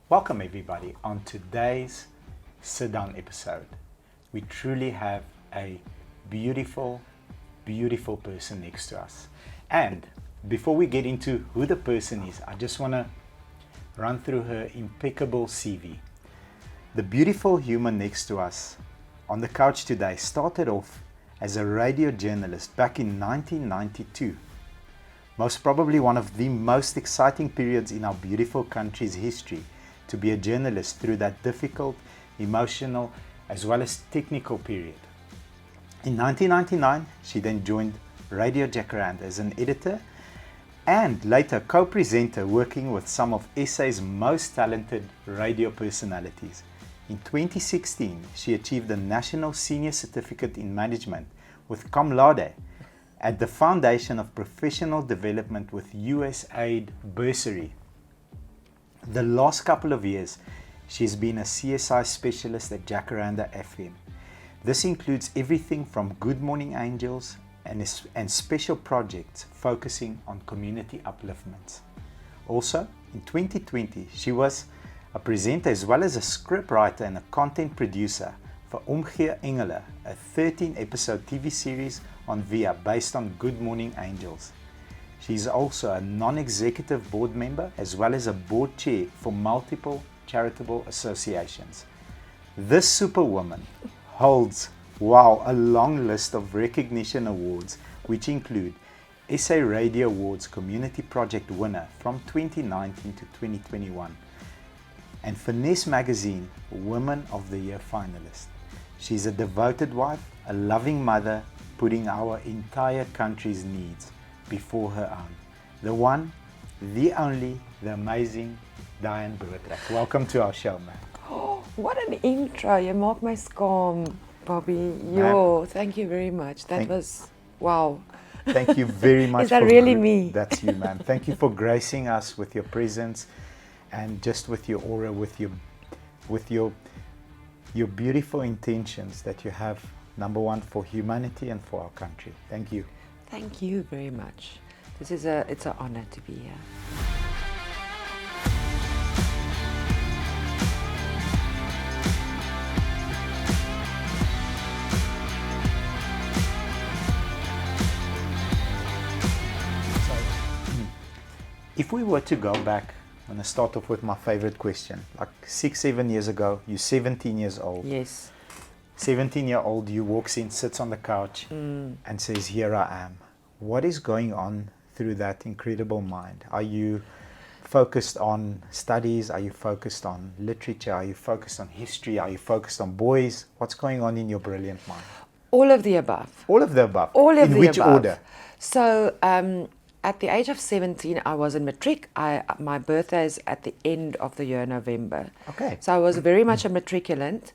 Welcome everybody on today's sit down episode. We truly have a beautiful, beautiful person next to us. And before we get into who the person is, I just want to run through her impeccable CV. The beautiful human next to us on the couch today started off as a radio journalist back in 1992. Most probably one of the most exciting periods in our beautiful country's history to be a journalist through that difficult, emotional, as well as technical period. In 1999, she then joined Radio Jacaranda as an editor and later co-presenter working with some of SA's most talented radio personalities. In 2016, she achieved a National Senior Certificate in Management with cum laude at the Foundation of Professional Development with USAID bursary. The last couple of years, she's been a CSI specialist at Jacaranda FM. This includes everything from Good Morning Angels and special projects focusing on community upliftments. Also, in 2020, she was a presenter as well as a scriptwriter and a content producer for Omgee Engele, a 13-episode TV series on Via based on Good Morning Angels. She's also a non-executive board member as well as a board chair for multiple charitable associations. This superwoman holds, a long list of recognition awards, which include SA Radio Awards Community Project winner from 2019 to 2021 and Finesse Magazine Women of the Year finalist. She's a devoted wife, a loving mother, putting our entire country's needs before her own. The one, the only, the amazing Dianne Broodryk. Welcome to our show, man. Oh, what an intro. You maak my skaam, Bobby. Yo, thank you very much. That was, wow. Thank you very much. Is that really me? That's you, man. Thank you for gracing us with your presence and just with your aura, with your beautiful intentions that you have, number one, for humanity and for our country. Thank you. Thank you very much. It's an honor to be here. So, if we were to go back, I'm going to start off with my favorite question. Like 6-7 years ago, you're 17 years old. Yes. 17-year-old, you walks in, sits on the couch and says, here I am. What is going on through that incredible mind? Are you focused on studies? Are you focused on literature? Are you focused on history? Are you focused on boys? What's going on in your brilliant mind? All of the above. All of the above? All of in the which above. order? So, at the age of 17, I was in matric. My birthday is at the end of the year, November. Okay. So I was very much a matriculant.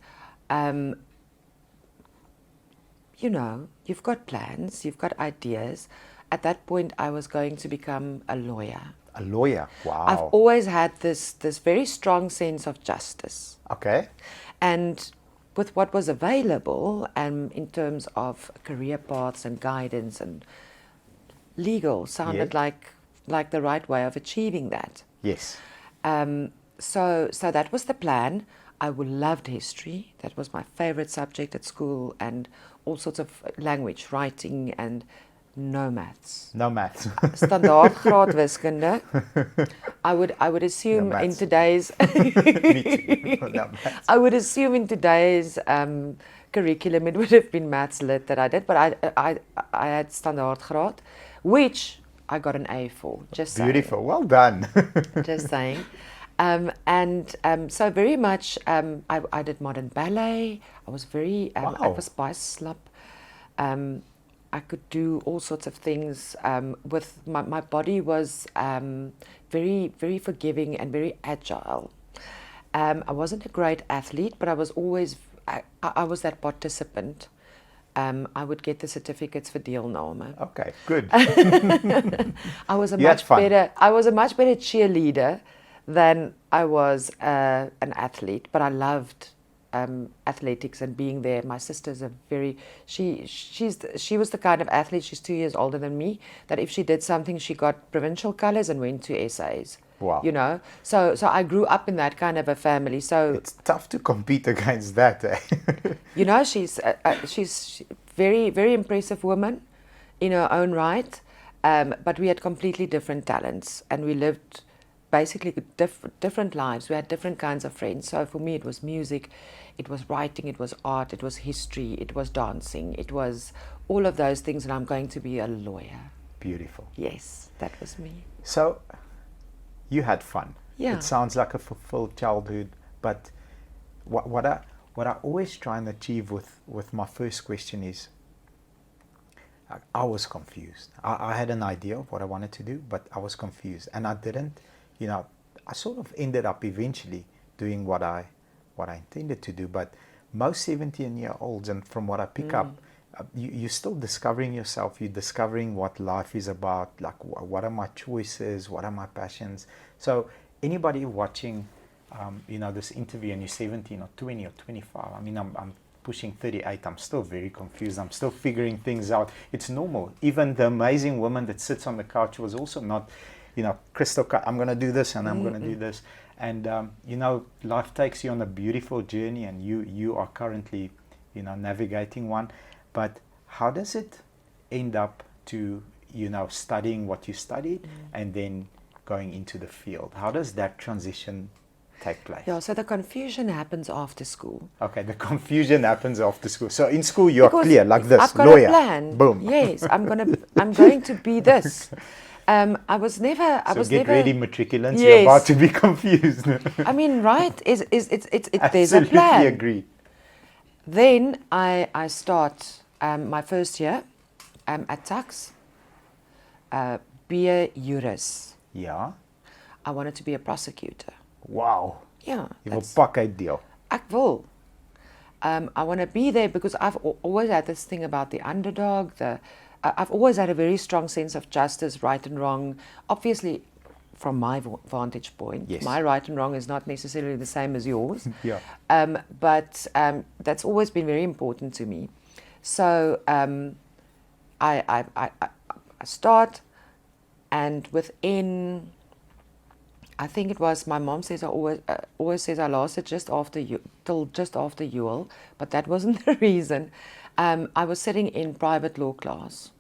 You know, you've got plans, you've got ideas. At that point, I was going to become a lawyer. A lawyer? Wow. I've always had this very strong sense of justice. Okay. And with what was available in terms of career paths and guidance and legal sounded like the right way of achieving that. Yes. So that was the plan. I loved history. That was my favorite subject at school, and all sorts of language, writing, and no maths. No maths. Standaard graad wiskunde. I would assume No in maths. today's Me too. No maths. I would assume in today's curriculum it would have been maths lit that I did, but I had standaard graad, which I got an A for. Just Beautiful. Well done. just saying. So very much, I did modern ballet. I was very, I was bislap. I could do all sorts of things with my body was very, very forgiving and very agile. I wasn't a great athlete, but I was always, I was that participant. I would get the certificates for deelname. Okay, good. I was a You had much fun. better cheerleader than I was an athlete, but I loved athletics and being there. My sister's she was the kind of athlete, she's 2 years older than me, that if she did something, she got provincial colours and went to essays. Wow. You know, so I grew up in that kind of a family. So it's tough to compete against that, eh? you know, she's very, very impressive woman in her own right, but we had completely different talents, and we lived basically different lives. We had different kinds of friends. So for me, it was music, it was writing, it was art, it was history, it was dancing, it was all of those things, and I'm going to be a lawyer. Beautiful. Yes, that was me. So you had fun. Yeah. It sounds like a fulfilled childhood, but what I always try and achieve with my first question is, I was confused. I had an idea of what I wanted to do, but I was confused, and I didn't, you know, I sort of ended up eventually doing what I intended to do. But most 17-year-olds, and from what I pick up, you're still discovering yourself. You're discovering what life is about. Like, what are my choices? What are my passions? So anybody watching, you know, this interview, and you're 17 or 20 or 25. I mean, I'm pushing 38. I'm still very confused. I'm still figuring things out. It's normal. Even the amazing woman that sits on the couch was also not, you know, crystal cut. I'm going to do this and I'm going to do this. And, you know, life takes you on a beautiful journey, and you are currently, you know, navigating one. But how does it end up to, you know, studying what you studied and then going into the field? How does that transition take place? Yeah, so the confusion happens after school. Okay, the confusion happens after school. So in school you are clear, like this, I've got lawyer. a plan. Boom. Yes, I'm going to be this. I was never. Get ready, matriculants. Yes. You're about to be confused. I mean, right? There's a Absolutely plan. agree. Then I start my first year at Tux. Be a jurist. Yeah. I wanted to be a prosecutor. Wow. Yeah. You wil pak uit deel. Ek wil. I want to be there because I've always had this thing about the underdog. I've always had a very strong sense of justice, right and wrong. Obviously, from my vantage point, yes, my right and wrong is not necessarily the same as yours. Yeah. But that's always been very important to me. So I start, and within, I think it was, my mom says, I always says I lasted till just after UL, but that wasn't the reason. I was sitting in private law class.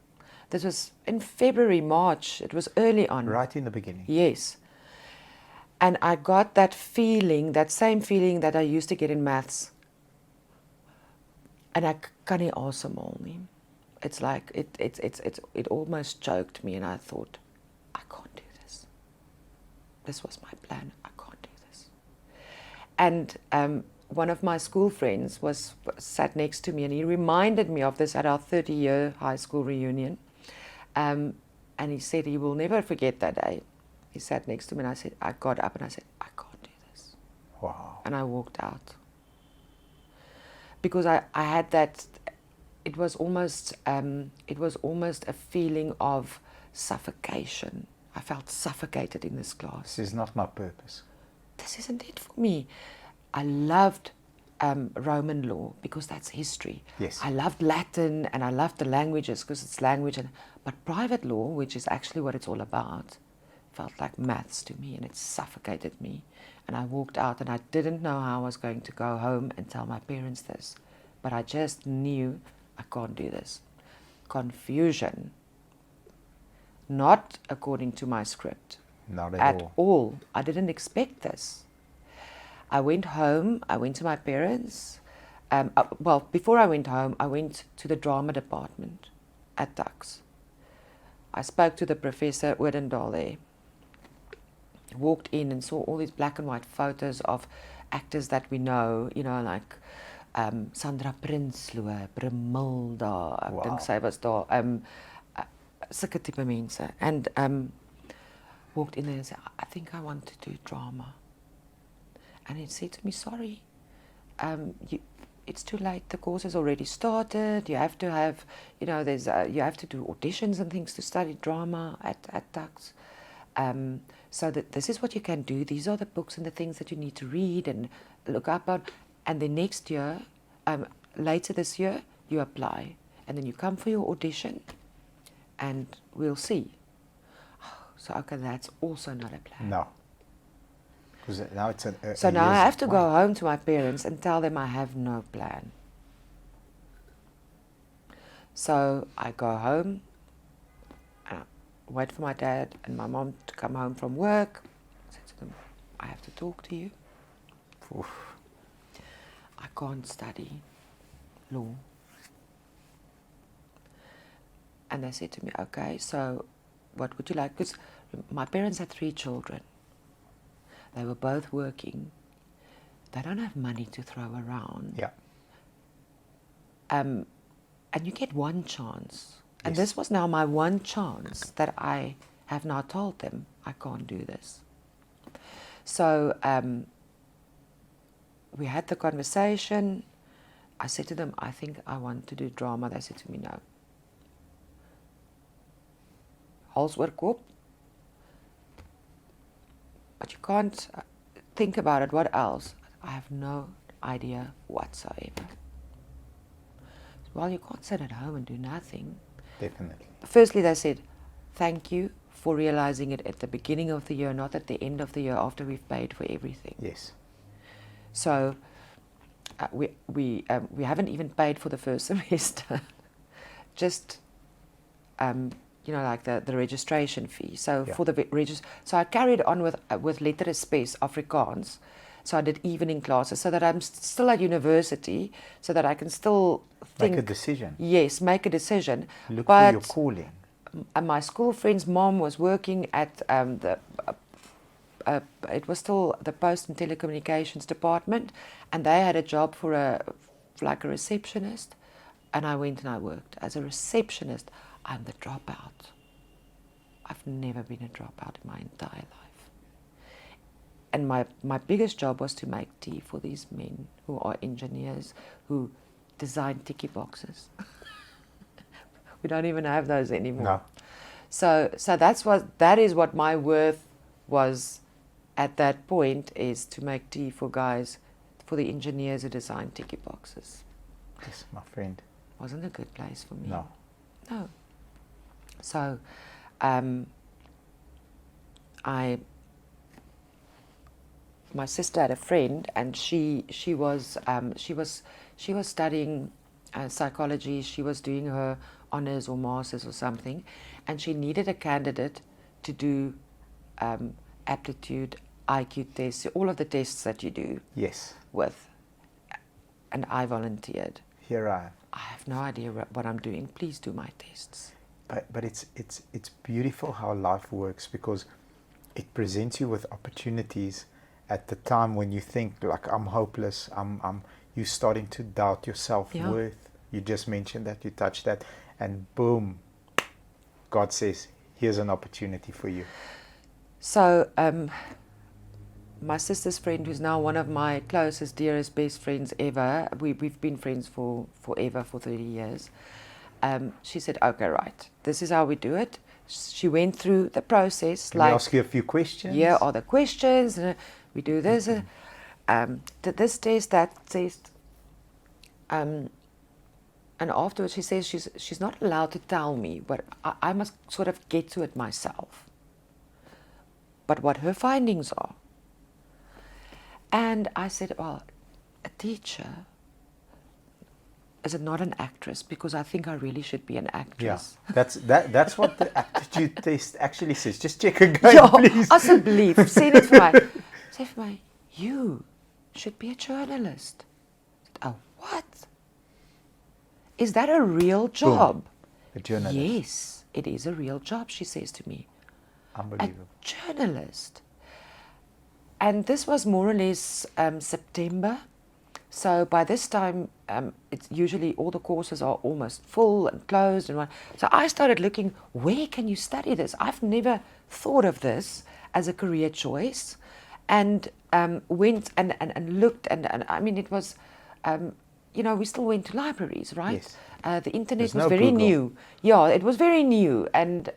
This was in February, March. It was early on. Right in the beginning. Yes. And I got that feeling, that same feeling that I used to get in maths. And I kan nie asemhaal nie. It's like it almost choked me, and I thought, I can't do this. This was my plan. I can't do this. And one of my school friends sat next to me, and he reminded me of this at our 30-year high school reunion. And he said he will never forget that day. He sat next to me, and I got up and I said, I can't do this. Wow. And I walked out. Because I had that, it was almost a feeling of suffocation. I felt suffocated in this class. This is not my purpose. This isn't it for me. I loved Roman law because that's history. Yes. I loved Latin, and I loved the languages because it's language. But private law, which is actually what it's all about, felt like maths to me, and it suffocated me. And I walked out, and I didn't know how I was going to go home and tell my parents this. But I just knew I can't do this. Confusion. Not according to my script. Not at all. I didn't expect this. I went home, I went to my parents. Well, before I went home, I went to the drama department at Tux. I spoke to the professor, Odendaal there. Walked in and saw all these black and white photos of actors that we know, you know, like Sandra Prinsloo, Brimilda, ek dink sy was daar, sulke tipe mense. And walked in there and said, I think I want to do drama. And he said to me, sorry, it's too late, the course has already started, you have to have, you know, you have to do auditions and things to study drama at Tux. So that this is what you can do, these are the books and the things that you need to read and look up on. And the next year, later this year, you apply. And then you come for your audition, and we'll see. So, okay, that's also not a plan. No. Because now it's So now I have to go wow. home to my parents and tell them I have no plan. So I go home, and I wait for my dad and my mom to come home from work. I said to them, I have to talk to you. Oof. I can't study law. And they said to me, okay, so what would you like? Because my parents had 3 children. They were both working. They don't have money to throw around. Yeah. And you get one chance. And Yes. this was now my one chance that I have now told them I can't do this. So we had the conversation. I said to them, I think I want to do drama. They said to me, no. Hals oor kop. But you can't think about it. What else? I have no idea whatsoever. Well, you can't sit at home and do nothing. Definitely. Firstly, they said, thank you for realizing it at the beginning of the year, not at the end of the year after we've paid for everything. Yes. So we haven't even paid for the first semester. Just like the registration fee. So Yeah. for the so I carried on with letter spes Afrikaans. So I did evening classes so that I'm still at university, so that I can still think. Make a decision. Yes, make a decision. Look but for your calling. And my school friend's mom was working at it was still the Post and Telecommunications Department, and they had a job for like a receptionist, and I went and I worked as a receptionist. I'm the dropout. I've never been a dropout in my entire life. And my biggest job was to make tea for these men who are engineers who design tiki boxes. We don't even have those anymore. No. So that is what my worth was at that point, is to make tea for guys, for the engineers who design tiki boxes. Yes, my friend. Wasn't a good place for me. No. No. So, my sister had a friend, and she was studying psychology. She was doing her honors or masters or something, and she needed a candidate to do aptitude, IQ tests, all of the tests that you do. Yes. With, and I volunteered. Here I am. I have no idea what I'm doing. Please do my tests. But it's beautiful how life works, because it presents you with opportunities at the time when you think like, I'm hopeless. You're starting to doubt your self-worth. Yeah. You just mentioned that, you touched that, and boom, God says, here's an opportunity for you. So my sister's friend, who's now one of my closest, dearest, best friends ever, we've been friends forever, for 30 years. She said, okay, right, this is how we do it. She went through the process. Can I ask you a few questions? Yeah, all the questions. We do this, this test, that test. And afterwards she says she's not allowed to tell me, but I must sort of get to it myself. But what her findings are. And I said, well, a teacher, is it not an actress? Because I think I really should be an actress. Yeah, that's what the aptitude test actually says. Just check again, please. Asseblief, sê dit vir my. Sê vir my, you should be a journalist. I said, oh, what? Is that a real job? Boom. A journalist. Yes, it is a real job, she says to me. Unbelievable. A journalist. And this was more or less September. So by this time, it's usually all the courses are almost full and closed. So I started looking, where can you study this? I've never thought of this as a career choice. And went and looked. And I mean, it was, we still went to libraries, right? Yes. The internet There's was no very Google. new. Yeah, it was very new. And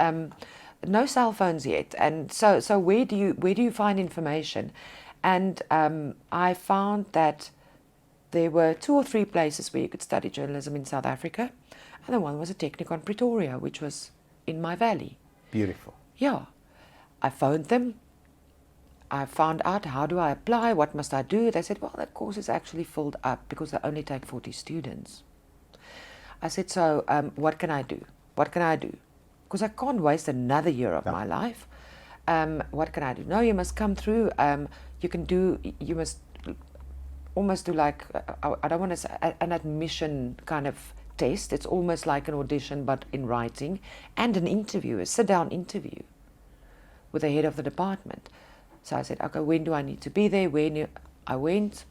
no cell phones yet. And so where do you find information? And I found that there were 2 or 3 places where you could study journalism in South Africa, and the one was a Technikon Pretoria, which was in my valley. Beautiful. Yeah. I phoned them. I found out, how do I apply? What must I do? They said, well, that course is actually filled up because they only take 40 students. I said, so what can I do? What can I do? Because I can't waste another year of my life. What can I do? No, you must come through. You must almost do like, I don't want to say an admission kind of test. It's almost like an audition, but in writing, and an interview, a sit-down interview with the head of the department. So I said, okay, when do I need to be there? I went,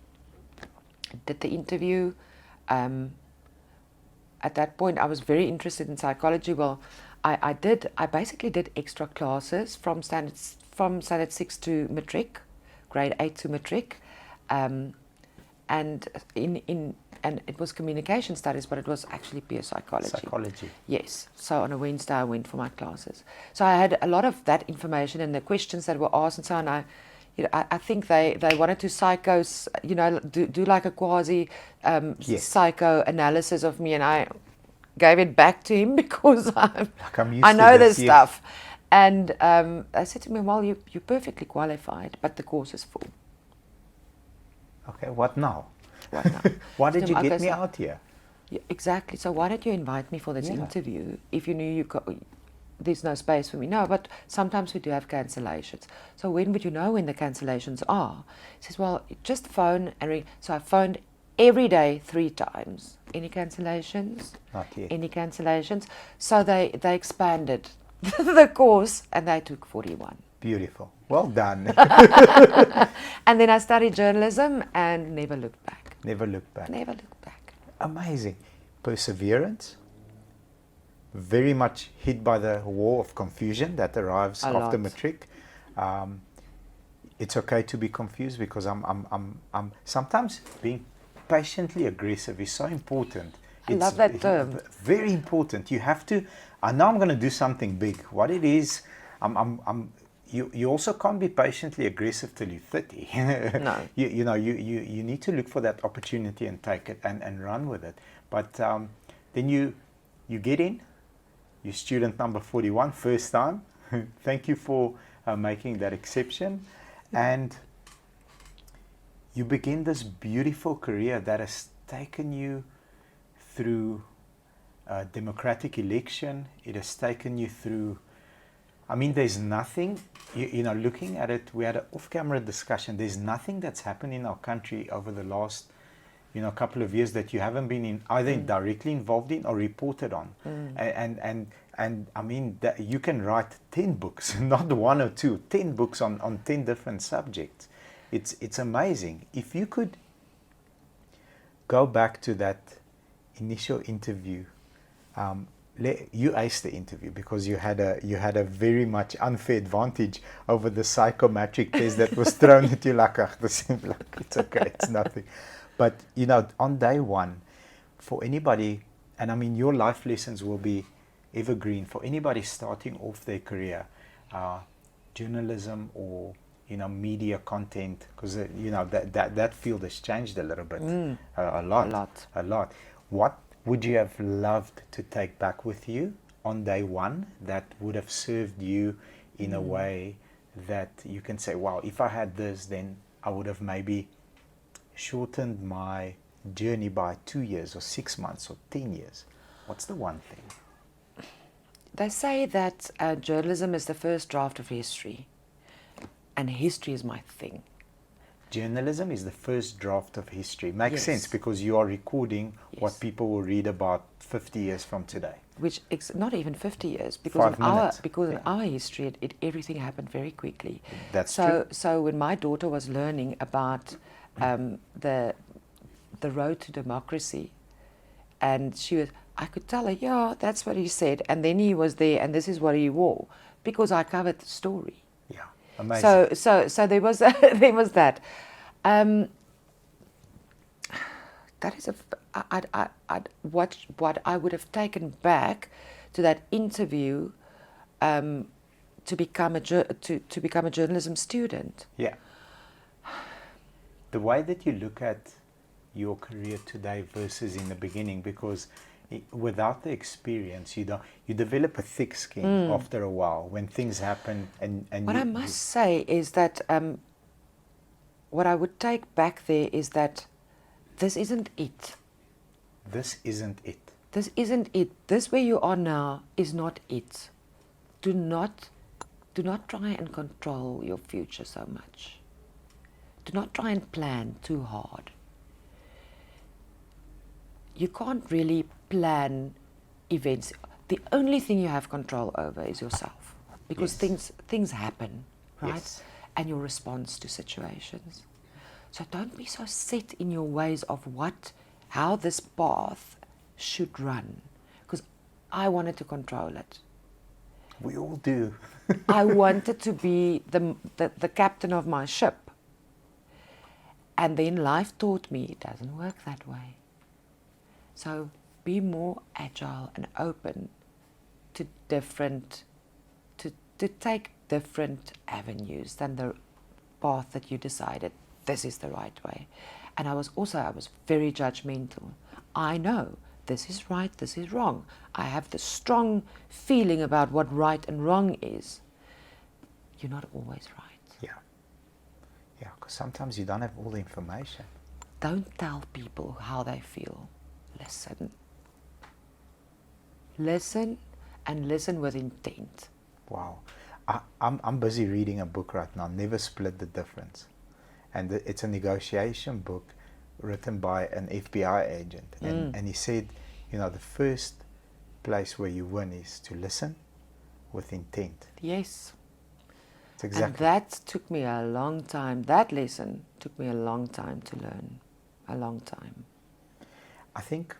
did the interview. At that point, I was very interested in psychology. Well, I basically did extra classes from standard 6 to matric, grade 8 to matric, and it was communication studies, but it was actually pure psychology. Psychology. Yes. So on a Wednesday, I went for my classes. So I had a lot of that information and the questions that were asked and so on. I think they wanted to do like a quasi psychoanalysis of me, and I gave it back to him because I know this stuff. And I said to him, well, you're perfectly qualified, but the course is full. Okay, what now? What now? Why did you get me out here? Yeah, exactly. So why did you invite me for this interview if you knew there's no space for me? No, but sometimes we do have cancellations. So when would you know when the cancellations are? He says, well, just phone and ring. So I phoned every day 3 times. Any cancellations? Not yet. Any cancellations? So they expanded the course and they took 41. Beautiful. Well done. And then I studied journalism and never looked back. Never looked back. Never looked back. Amazing. Perseverance. Very much hit by the war of confusion that arrives after matric. It's okay to be confused because I'm sometimes being patiently aggressive is so important. I love that term. Very important. You have to. I know I'm going to do something big. What it is, you also can't be patiently aggressive till you're 30. No. You need to look for that opportunity and take it and run with it. But then you get in. You're student number 41, first time. Thank you for making that exception. And you begin this beautiful career that has taken you through a democratic election. It has taken you through, there's nothing, looking at it, we had an off-camera discussion. There's nothing that's happened in our country over the last, couple of years that you haven't been either directly involved in or reported on. And that you can write 10 books, not 1 or 2, 10 books on 10 different subjects. It's amazing. If you could go back to that initial interview, you aced the interview because you had a very much unfair advantage over the psychometric test that was thrown at you like it's okay, it's nothing. But on day one, for anybody, and your life lessons will be evergreen for anybody starting off their career, journalism or media content, because that field has changed a little bit, a lot. What would you have loved to take back with you on day one that would have served you in a way that you can say, wow, if I had this, then I would have maybe shortened my journey by 2 years or 6 months or 10 years? What's the one thing? They say that journalism is the first draft of history, and history is my thing. Journalism is the first draft of history. Makes sense because you are recording what people will read about 50 years from today. Which is not even 50 years because in our history, everything happened very quickly. That's true. So when my daughter was learning about the road to democracy, and I could tell her, yeah, that's what he said, and then he was there, and this is what he wore, because I covered the story. Yeah, amazing. So there was there was that. That is what I would have taken back to that interview to become a journalism student. Yeah. The way that you look at your career today versus in the beginning, because Without the experience, you develop a thick skin after a while when things happen. And what I must say is that what I would take back there is that this isn't it. This isn't it. This isn't it. This where you are now is not it. Do not try and control your future so much. Do not try and plan too hard. You can't really plan events. The only thing you have control over is yourself, because things happen, right? Yes. And your response to situations. So don't be so set in your ways of how this path should run, because I wanted to control it. We all do. I wanted to be the captain of my ship. And then life taught me it doesn't work that way. So be more agile and open to take different avenues than the path that you decided this is the right way. And I was very judgmental. I know this is right, this is wrong. I have the strong feeling about what right and wrong is. You're not always right. Yeah, because sometimes you don't have all the information. Don't tell people how they feel. Listen, and listen with intent. Wow. I'm busy reading a book right now, Never Split the Difference. And it's a negotiation book written by an FBI agent. And he said, the first place where you win is to listen with intent. Yes. It's exactly. And that took me a long time. That lesson took me a long time to learn. A long time. I think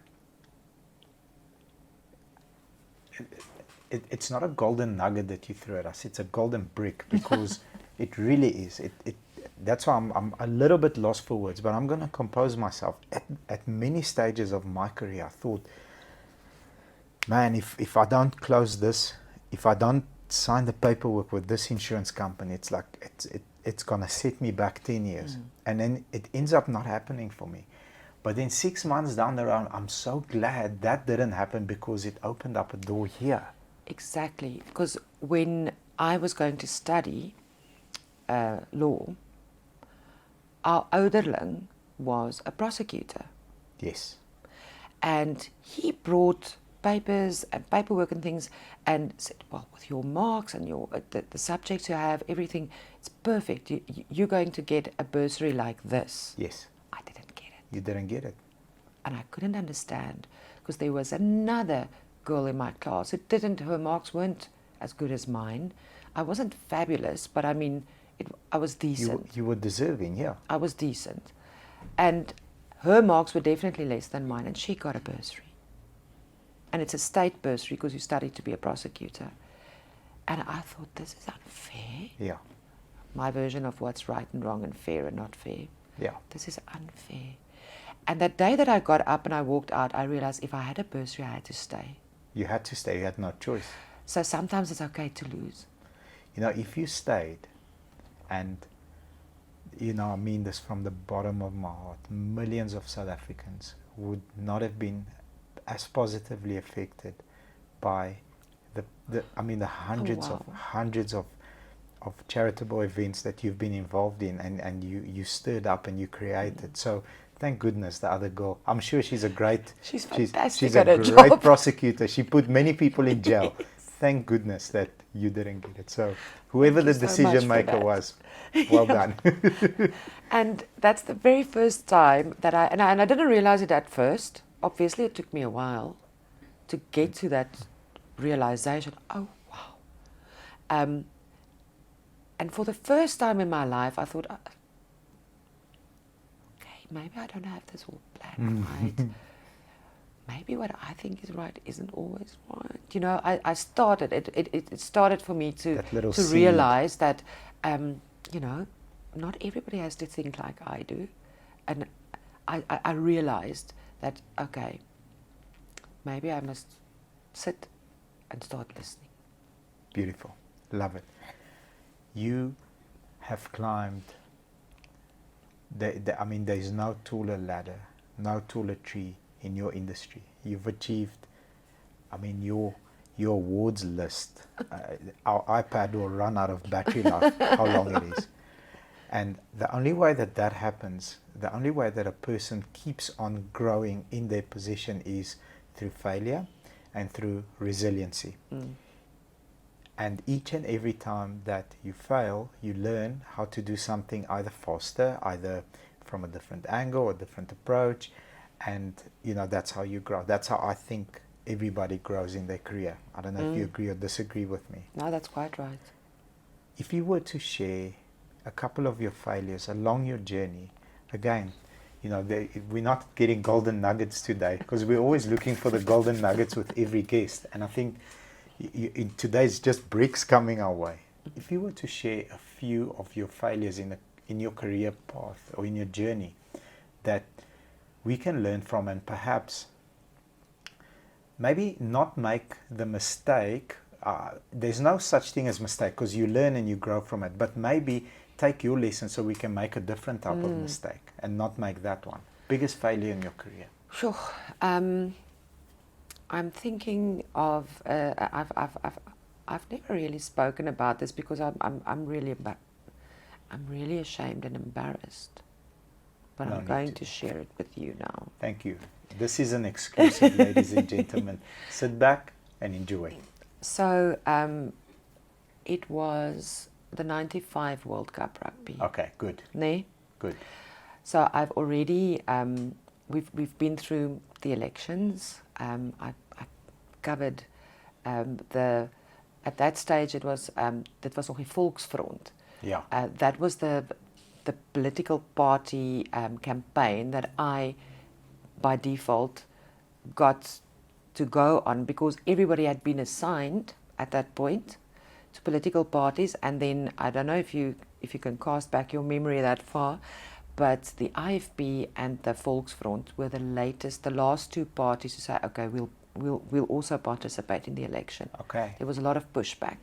it's not a golden nugget that you throw at us. It's a golden brick, because it really is. That's why I'm a little bit lost for words, but I'm going to compose myself. At many stages of my career, I thought, man, if I don't close this, if I don't sign the paperwork with this insurance company, it's like it's going to set me back 10 years. And then it ends up not happening for me. But then 6 months down the road, I'm so glad that didn't happen, because it opened up a door here. Exactly. Because when I was going to study law, our ouderling was a prosecutor. Yes. And he brought papers and paperwork and things and said, well, with your marks and your the subjects you have, everything, it's perfect. You're going to get a bursary like this. Yes. I didn't get it. You didn't get it. And I couldn't understand, because there was another girl in my class her marks weren't as good as mine. I wasn't fabulous, but I mean, I was decent. You were deserving, yeah. I was decent. And her marks were definitely less than mine, and she got a bursary. And it's a state bursary, because you studied to be a prosecutor. And I thought, this is unfair. Yeah. My version of what's right and wrong and fair and not fair. Yeah. This is unfair. And that day that I got up and I walked out, I realized if I had a bursary, I had to stay. You had to stay. You had no choice. So sometimes it's okay to lose. If you stayed, and, I mean this from the bottom of my heart, millions of South Africans would not have been as positively affected by the hundreds of charitable events that you've been involved in, and you stirred up and you created. So thank goodness the other girl, I'm sure she's fantastic. She's a great prosecutor. She put many people in jail. Yes. Thank goodness that you didn't get it. So whoever the decision maker was, well done. And that's the very first time that I didn't realize it at first. Obviously, it took me a while to get to that realization. Oh, wow. And for the first time in my life, I thought, okay, maybe I don't have this all planned right. Maybe what I think is right isn't always right. I started, it started for me to realize that, not everybody has to think like I do. And I realized that, okay, maybe I must sit and start listening. Beautiful. Love it. You have climbed, there's no taller ladder, no taller tree in your industry. You've achieved, I mean, your awards list. Our iPad will run out of battery life, how long it is. And the only way that happens, the only way that a person keeps on growing in their position is through failure and through resiliency. And each and every time that you fail, you learn how to do something either faster, either from a different angle or different approach. And, you know, that's how you grow. That's how I think everybody grows in their career. I don't know if you agree or disagree with me. No, that's quite right. If you were to share a couple of your failures along your journey, again, you know, we're not getting golden nuggets today because we're always looking for the golden nuggets with every guest. And I think in today's just bricks coming our way. If you were to share a few of your failures in your career path or in your journey that we can learn from, and perhaps maybe not make the mistake. There's no such thing as mistake because you learn and you grow from it, but maybe take your lesson so we can make a different type of mistake and not make that one. Biggest failure in your career? Sure. I'm thinking of. I've never really spoken about this because I'm really ashamed and embarrassed. But I'm going to share it with you now. Thank you. This is an exclusive, ladies and gentlemen. Sit back and enjoy. So it was the 95 World Cup rugby. Okay, good. Nee? Good. So I've already, we've been through the elections. I covered at that stage it was, dit was nog die Volksfront. Yeah. That was the political party campaign that I, by default, got to go on because everybody had been assigned at that point to political parties. And then I don't know if you can cast back your memory that far, but the IFP and the Volksfront were the last two parties to say, okay, we'll also participate in the election. Okay. There was a lot of pushback,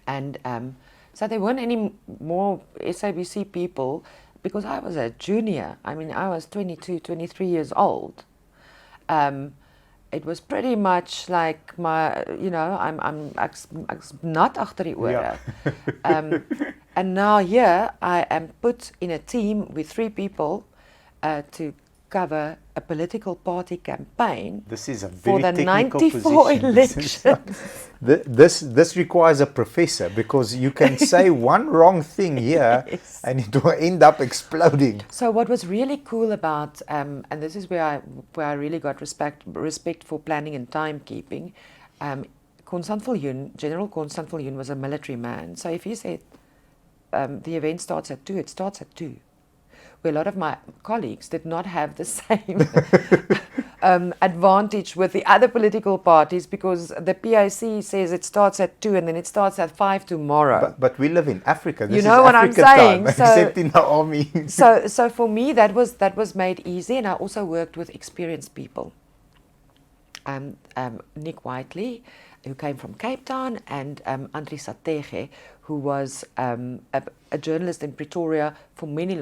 and so there weren't any more SABC people because I was a junior. I mean, I was 22, 23 years old. It was pretty much like I'm not agter die ore. Yeah. And now here I am put in a team with 3 people to cover a political party campaign. This is a for very the technical 94 position. elections. This requires a professor because you can say one wrong thing here yes. and it will end up exploding. So what was really cool about, and this is where I really got respect for planning and timekeeping. General Constant Viljoen was a military man. So if he said the event starts at 2, it starts at 2. Where a lot of my colleagues did not have the same advantage with the other political parties because the PIC says it starts at 2 and then it starts at 5 tomorrow. But we live in Africa. This you know is what Africa I'm saying? Time, except in the army. so for me that was made easy, and I also worked with experienced people. Nick Whiteley, who came from Cape Town, and Andri Satege, who was a journalist in Pretoria for many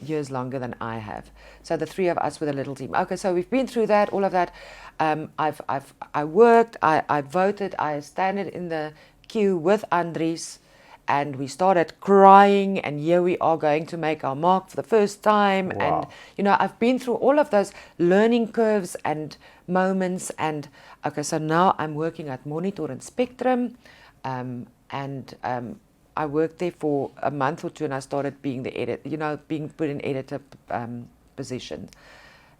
years longer than I have. So the 3 of us with a little team. Okay, so we've been through that, all of that. I worked, I voted, I standed in the queue with Andries, and we started crying, and here we are going to make our mark for the first time. Wow. And I've been through all of those learning curves and moments, and okay, so now I'm working at Monitor and Spectrum, and I worked there for a month or 2, and I started being being put in editor position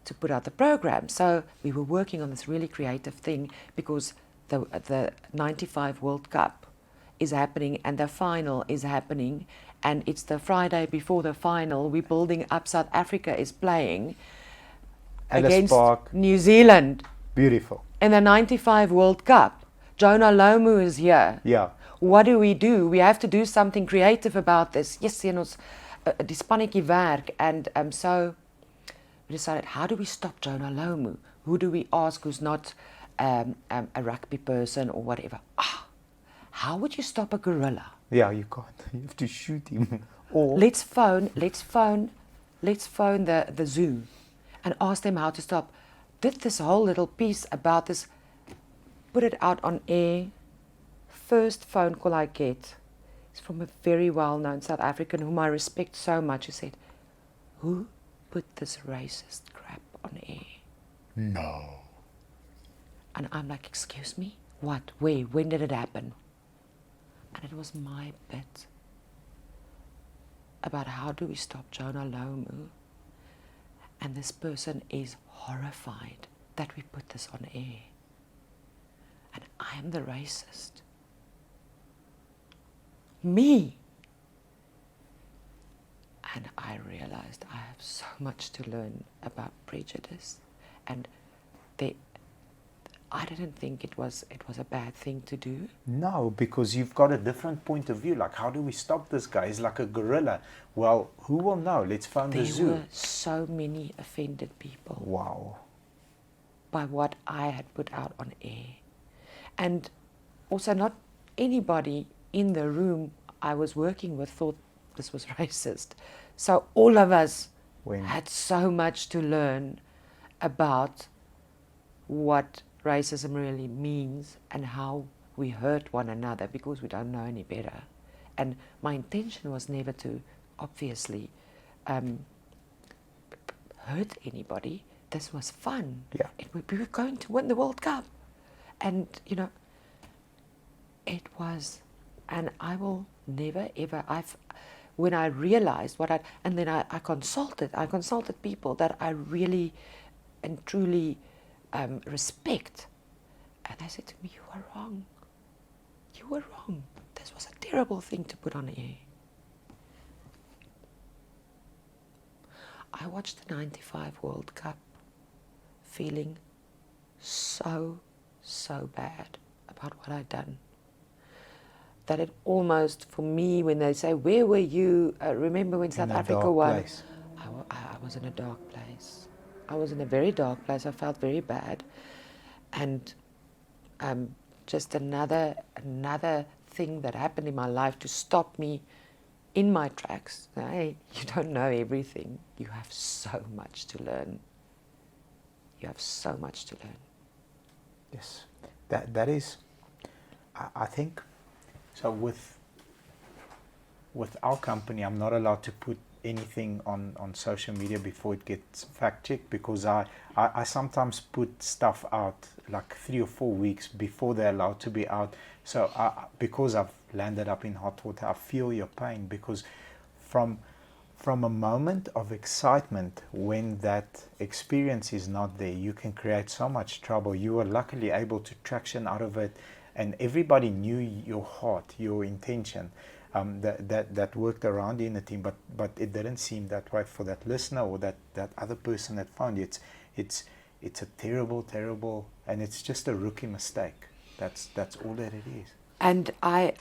to put out the program. So we were working on this really creative thing because the 95 World Cup is happening and the final is happening, and it's the Friday before the final. We're building up. South Africa is playing against Park. New Zealand. Beautiful. In the 95 World Cup. Jonah Lomu is here. Yeah. What do? We have to do something creative about this. Yes, ons die spannetjie werk, and so we decided, how do we stop Jonah Lomu? Who do we ask who's not a rugby person or whatever? How would you stop a gorilla? Yeah, you can't. You have to shoot him. Or let's phone the zoo, and asked them how to stop. Did this whole little piece about this, put it out on air. First phone call I get is from a very well-known South African whom I respect so much, who said, "Who put this racist crap on air?" No. And I'm like, "Excuse me? What? Where? When did it happen?" And it was my bit about how do we stop Jonah Lomu. And this person is horrified that we put this on air. And I am the racist. Me. And I realized I have so much to learn about prejudice. And I didn't think it was a bad thing to do. No, because you've got a different point of view. Like, how do we stop this guy? He's like a gorilla. Well, who will know? Let's phone the zoo. There were so many offended people. Wow. By what I had put out on air. And also not anybody in the room I was working with thought this was racist. So all of us had so much to learn about what racism really means and how we hurt one another because we don't know any better. And my intention was never to, obviously, hurt anybody. This was fun. Yeah. We were going to win the World Cup. And, you know, it was, and I will never, ever, when I realized and then I consulted people that I really and truly respect. And they said to me, "You were wrong. You were wrong. This was a terrible thing to put on air." I watched the '95 World Cup feeling so bad about what I'd done. That it almost, for me, when they say, "Where were you?" Remember when South Africa won? I was in a dark place. I was in a very dark place. I felt very bad. And just another thing that happened in my life to stop me in my tracks. Hey, you don't know everything. You have so much to learn. You have so much to learn. Yes. That is, I think, so with our company, I'm not allowed to put anything on social media before it gets fact checked, because I sometimes put stuff out like 3 or 4 weeks before they're allowed to be out. So because I've landed up in hot water, I feel your pain, because from a moment of excitement, when that experience is not there, you can create so much trouble. You were luckily able to traction out of it, and everybody knew your heart, your intention. That worked around you in the team, but it didn't seem that way for that listener or that other person that found you. It's a terrible, and it's just a rookie mistake. That's all that it is. And I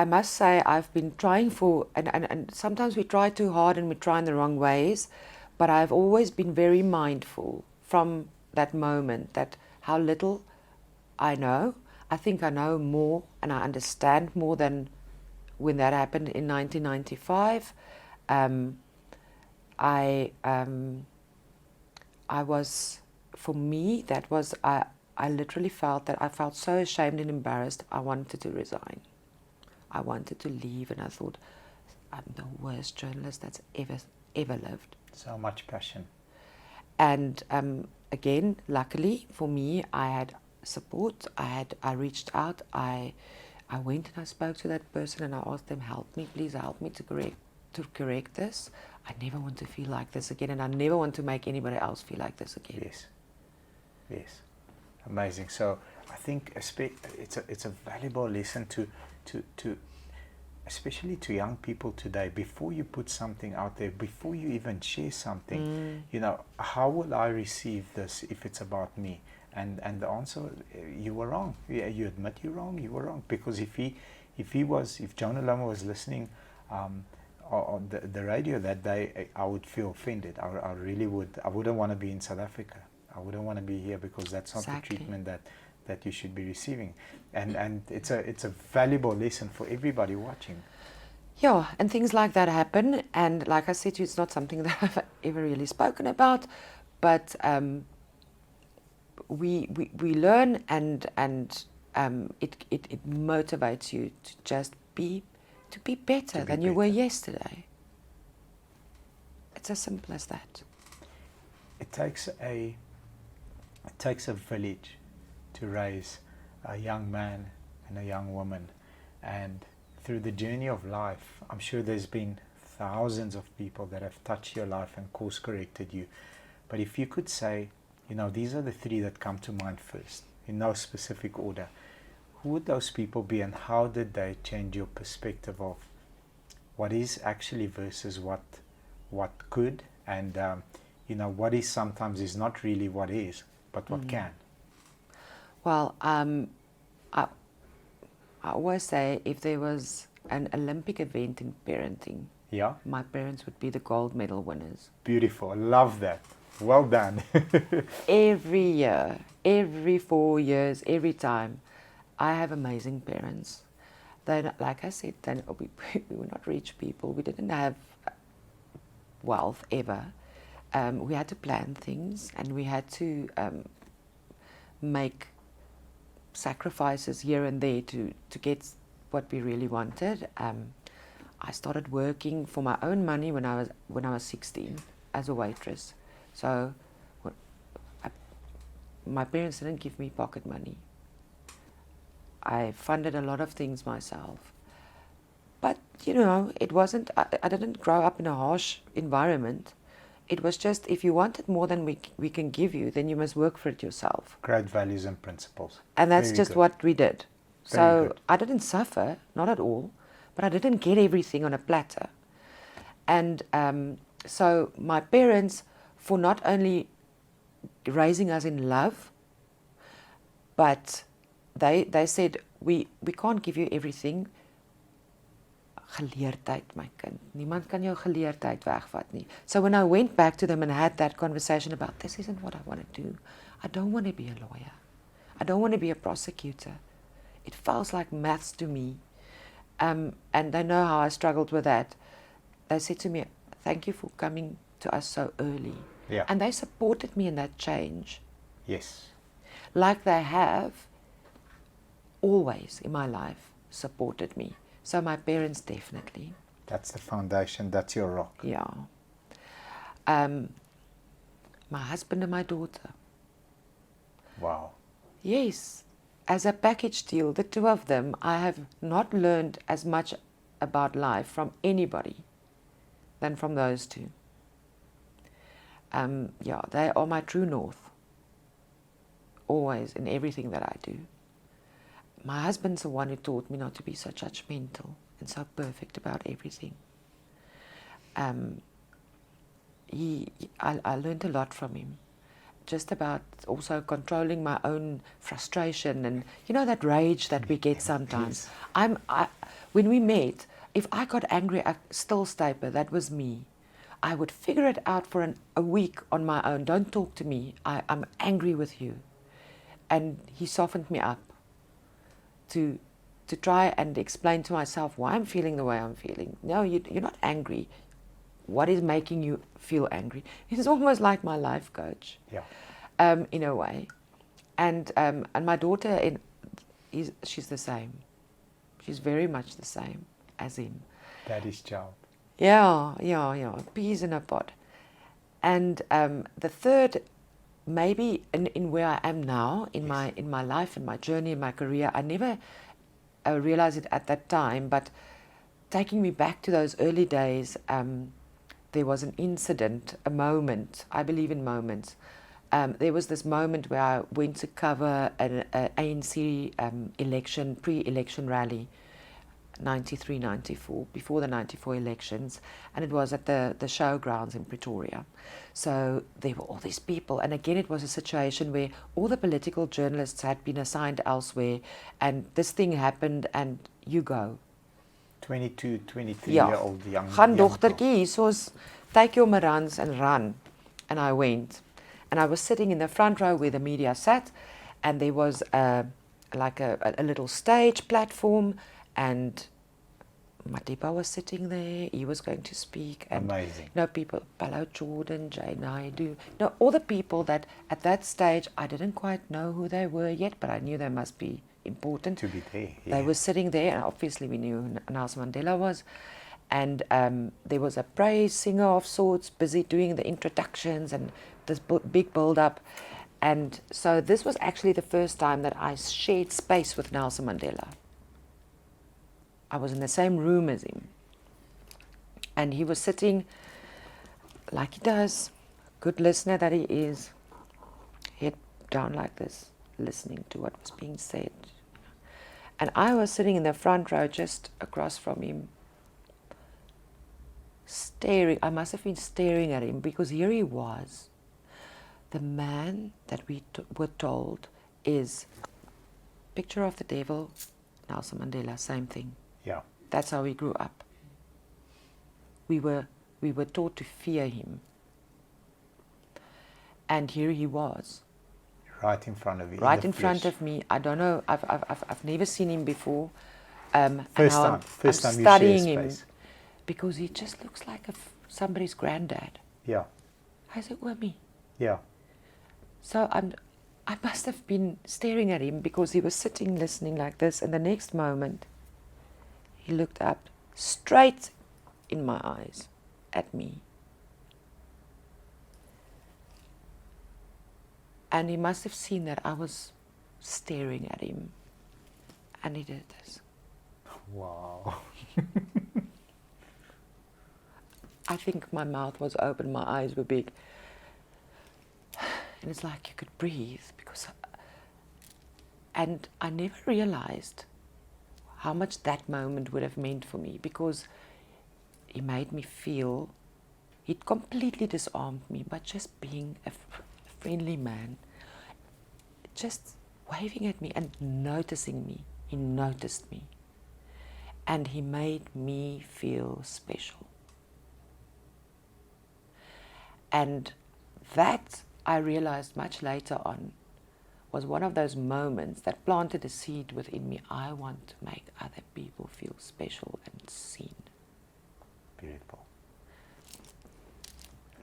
must say, I've been trying and sometimes we try too hard and we try in the wrong ways, but I've always been very mindful from that moment that how little I know. I think I know more and I understand more than when that happened in 1995. I was, for me, that was, I literally felt that I felt so ashamed and embarrassed. I wanted to resign. I wanted to leave, and I thought, I'm the worst journalist that's ever lived. So much passion. And again, luckily for me, I had support. I reached out. I went and I spoke to that person and I asked them, please help me to correct this. I never want to feel like this again, and I never want to make anybody else feel like this again. Yes, amazing. So I think it's a valuable lesson to especially to young people today. Before you put something out there, before you even share something, how will I receive this if it's about me? And the answer, you were wrong. You admit you're wrong. You were wrong, because if Jonah Lomu was listening on the radio that day, I would feel offended. I really would. I wouldn't want to be in South Africa. I wouldn't want to be here, because that's not the treatment that you should be receiving. And it's a valuable lesson for everybody watching. Yeah, and things like that happen. And like I said to you, it's not something that I've ever really spoken about, but we learn, and it motivates you to just be better than you were yesterday. It's as simple as that. It takes a village to raise a young man and a young woman, and through the journey of life, I'm sure there's been thousands of people that have touched your life and course corrected you. But if you could say, these are the three that come to mind first, in no specific order, who would those people be, and how did they change your perspective of what is actually versus what could, and what is sometimes is not really what is, but what can? Well, I always say if there was an Olympic event in parenting, my parents would be the gold medal winners. Beautiful. I love that. Well done. Every year, every 4 years, every time, I have amazing parents. They, like I said, we were not rich people. We didn't have wealth ever. We had to plan things, and we had to make sacrifices here and there to get what we really wanted. I started working for my own money when I was 16 as a waitress. So my parents didn't give me pocket money. I funded a lot of things myself. But, it wasn't, I didn't grow up in a harsh environment. It was just, if you wanted more than we can give you, then you must work for it yourself. Great values and principles. And that's just what we did. So I didn't suffer, not at all, but I didn't get everything on a platter. And so my parents, for not only raising us in love, but they said, we can't give you everything. Geleerdheid, my kind. Niemand kan jou geleerdheid wegvat nie. So when I went back to them and had that conversation about, this isn't what I want to do. I don't want to be a lawyer. I don't want to be a prosecutor. It feels like maths to me. And they know how I struggled with that. They said to me, thank you for coming to us so early. Yeah. And they supported me in that change. Yes. Like they have always in my life supported me. So my parents definitely. That's the foundation, that's your rock. Yeah. My husband and my daughter. Wow. Yes. As a package deal, the two of them, I have not learned as much about life from anybody than from those two. They are my true north. Always, in everything that I do. My husband's the one who taught me not to be so judgmental and so perfect about everything. I learned a lot from him, just about also controlling my own frustration and that rage that we get sometimes. When we met, if I got angry at Stilstaper, that was me. I would figure it out for a week on my own. Don't talk to me. I'm angry with you. And he softened me up to try and explain to myself why I'm feeling the way I'm feeling. No, you're not angry. What is making you feel angry? He's almost like my life coach. Yeah. In a way. And my daughter, she's the same. She's very much the same as him. Daddy's child. Yeah. Peas in a pod. And the third, maybe in where I am now, in my life, in my journey, in my career, I never realized it at that time, but taking me back to those early days, there was an incident, a moment. I believe in moments. There was this moment where I went to cover an ANC election, pre-election rally, 93, 94, before the 94 elections, and it was at the showgrounds in Pretoria. So there were all these people, and again it was a situation where all the political journalists had been assigned elsewhere, and this thing happened, and you go. 22, 23-year-old young Gaan young dogtertjie, hierso's take your marans and run. And I went. And I was sitting in the front row where the media sat, and there was like a little stage platform, and Madiba was sitting there. He was going to speak. And, Amazing. People, Paulo Jordan, Jay Naidu, all the people that at that stage I didn't quite know who they were yet, but I knew they must be important. To be there. Yeah. They were sitting there, and obviously we knew who Nelson Mandela was. And there was a praise singer of sorts busy doing the introductions and this big build-up. And so this was actually the first time that I shared space with Nelson Mandela. I was in the same room as him. And he was sitting like he does, good listener that he is, head down like this, listening to what was being said. And I was sitting in the front row just across from him, staring. I must have been staring at him because here he was. The man that we were told is picture of the devil, Nelson Mandela, same thing. Yeah. That's how we grew up. We were taught to fear him. And here he was. Right in front of you. Right in front of me. I don't know. I've never seen him before. First time I'm you studying share him space. because he just looks like somebody's granddad. Yeah. I said, "Well, me." Yeah. So I must have been staring at him because he was sitting listening like this, and the next moment he looked up straight in my eyes at me. And he must have seen that I was staring at him. And he did this. Wow. I think my mouth was open, my eyes were big. And it's like you could breathe and I never realized how much that moment would have meant for me, because he made me feel, he'd completely disarmed me by just being a friendly man, just waving at me and noticing me. He noticed me. And he made me feel special. And that, I realized much later on, was one of those moments that planted a seed within me. I want to make other people feel special and seen. Beautiful.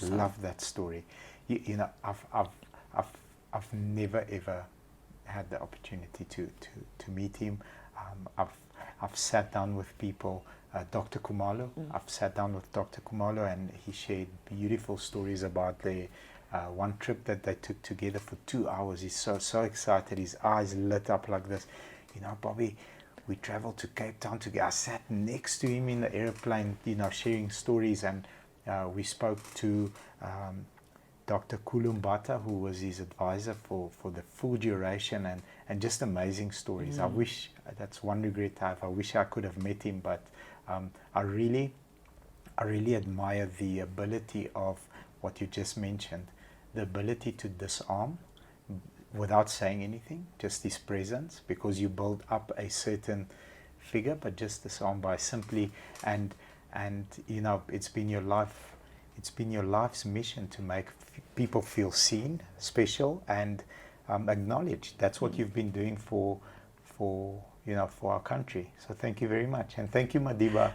Love that story. You know, I've never ever had the opportunity to meet him. I've sat down with people. Dr. Kumalo. I've sat down with Dr. Kumalo, and he shared beautiful stories about the one trip that they took together for 2 hours. He's so excited. His eyes lit up like this. You know, Bobby, we traveled to Cape Town together. I sat next to him in the airplane, you know, sharing stories, and we spoke to Dr. Kulumbata, who was his advisor for the full duration, and just amazing stories. I wish, that's one regret I have, I wish I could have met him, but I really admire the ability of what you just mentioned, the ability to disarm without saying anything, just his presence, because you build up a certain figure, but just disarm by simply, and you know, it's been your life's mission to make people feel seen, special, and acknowledged. That's what you've been doing for you know, for our country. So thank you very much, and thank you, Madiba,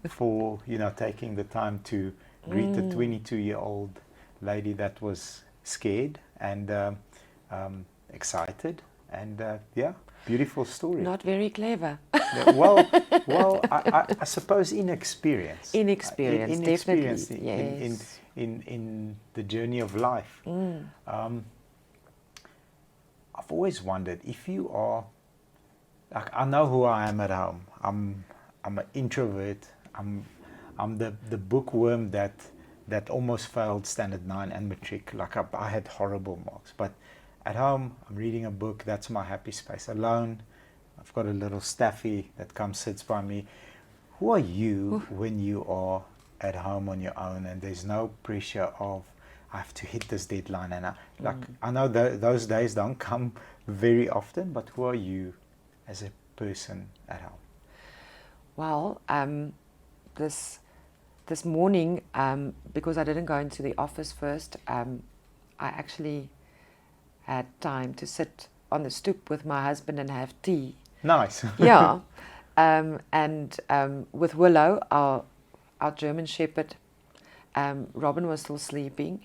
for, you know, taking the time to greet the 22-year-old lady that was scared and excited, and yeah, beautiful story. Not very clever. well, I suppose inexperienced. Inexperienced, Inexperienced definitely. Yes. in the journey of life. I've always wondered if you are, like, I know who I am at home. I'm an introvert. I'm the bookworm that almost failed standard 9 and matric. Like I had horrible marks, but at home I'm reading a book. That's my happy space. Alone, I've got a little staffy that comes, sits by me. Who are you when you are at home on your own and there's no pressure of, I have to hit this deadline? And I know those days don't come very often, but who are you as a person at home? Well, this morning, because I didn't go into the office first, I actually had time to sit on the stoep with my husband and have tea. Nice. Yeah. And with Willow, our German Shepherd, Robin was still sleeping,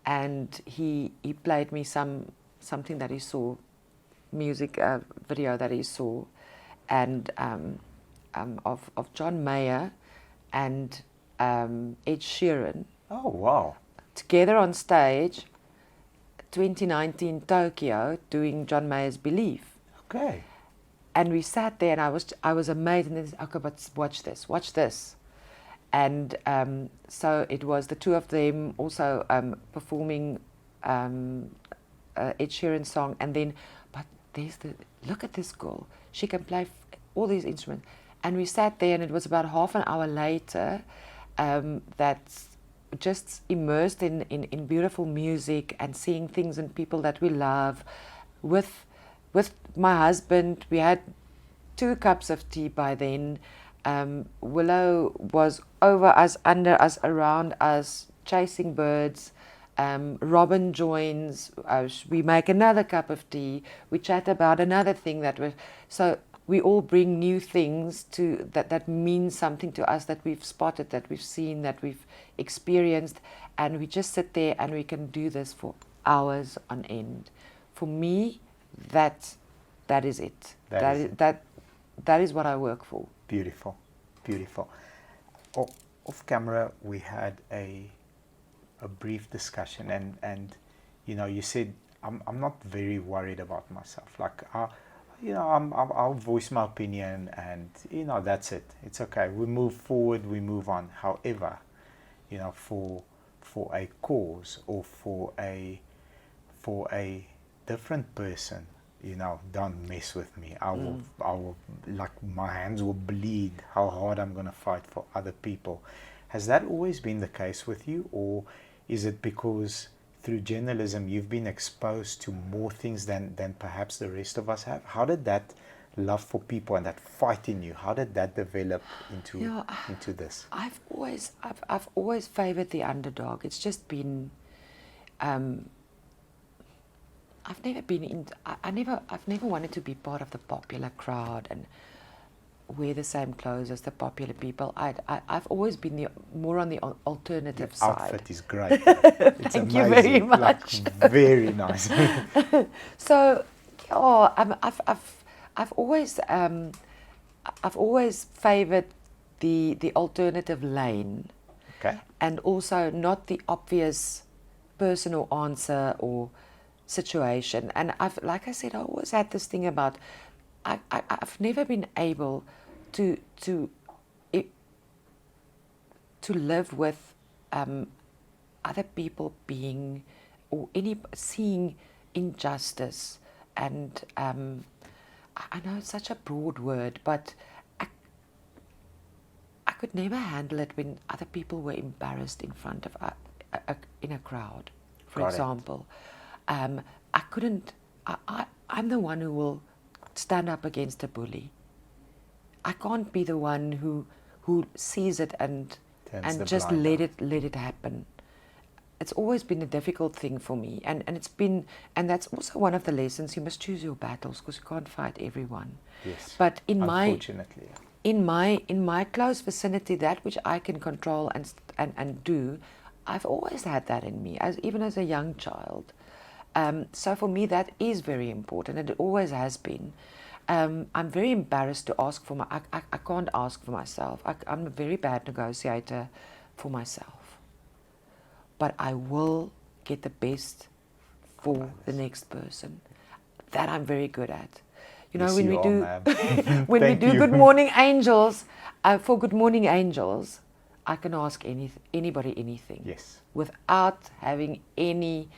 and he played me something that he saw, music video that he saw, and of John Mayer and Ed Sheeran. Oh, wow. Together on stage, 2019 Tokyo, doing John Mayer's Believe. Okay. And we sat there, and I was amazed, and then said, okay, but watch this. And so it was the two of them also performing Ed Sheeran's song, and then, but look at this girl, she can play all these instruments. And we sat there, and it was about half an hour later that just immersed in beautiful music and seeing things and people that we love. With my husband, we had 2 cups of tea by then. Willow was over us, under us, around us, chasing birds. Robin joins. We make another cup of tea. We chat about another thing so we all bring new things to that mean something to us, that we've spotted, that we've seen, that we've experienced, and we just sit there and we can do this for hours on end. For me, that is it. That is what I work for. Beautiful, beautiful. Off camera, we had a brief discussion, and you said I'm not very worried about myself. Like I'll voice my opinion, and that's it. It's okay. We move forward. We move on. However, for a cause or for a different person, don't mess with me. I will, like, my hands will bleed how hard I'm going to fight for other people. Has that always been the case with you, or is it because through journalism you've been exposed to more things than perhaps the rest of us have? How did that love for people and that fight in you, how did that develop into this? I've always favored the underdog. It's just been I've never wanted to be part of the popular crowd and wear the same clothes as the popular people. I've always been more on the alternative side. Outfit is great. It's Thank amazing. you very much. Like, very nice. So, I've always favoured the alternative lane. Okay. And also not the obvious person or answer or situation. And like I said, I always had this thing about I've never been able to live with other people being or seeing injustice, and I know it's such a broad word, but I could never handle it when other people were embarrassed in front of in a crowd, for example. I couldn't. I'm the one who will stand up against a bully. I can't be the one who sees it and just let it happen. It's always been a difficult thing for me, and that's also one of the lessons. You must choose your battles, because you can't fight everyone. Yes. But unfortunately, in my close vicinity, that which I can control and do, I've always had that in me, even as a young child. So for me, that is very important, and it always has been. I'm very embarrassed to ask for I can't ask for myself. I'm a very bad negotiator for myself. But I will get the best for the next person. That I'm very good at. Yes, when we do when we do you. Good Morning Angels, for Good Morning Angels, I can ask anybody anything. Yes. Without having any.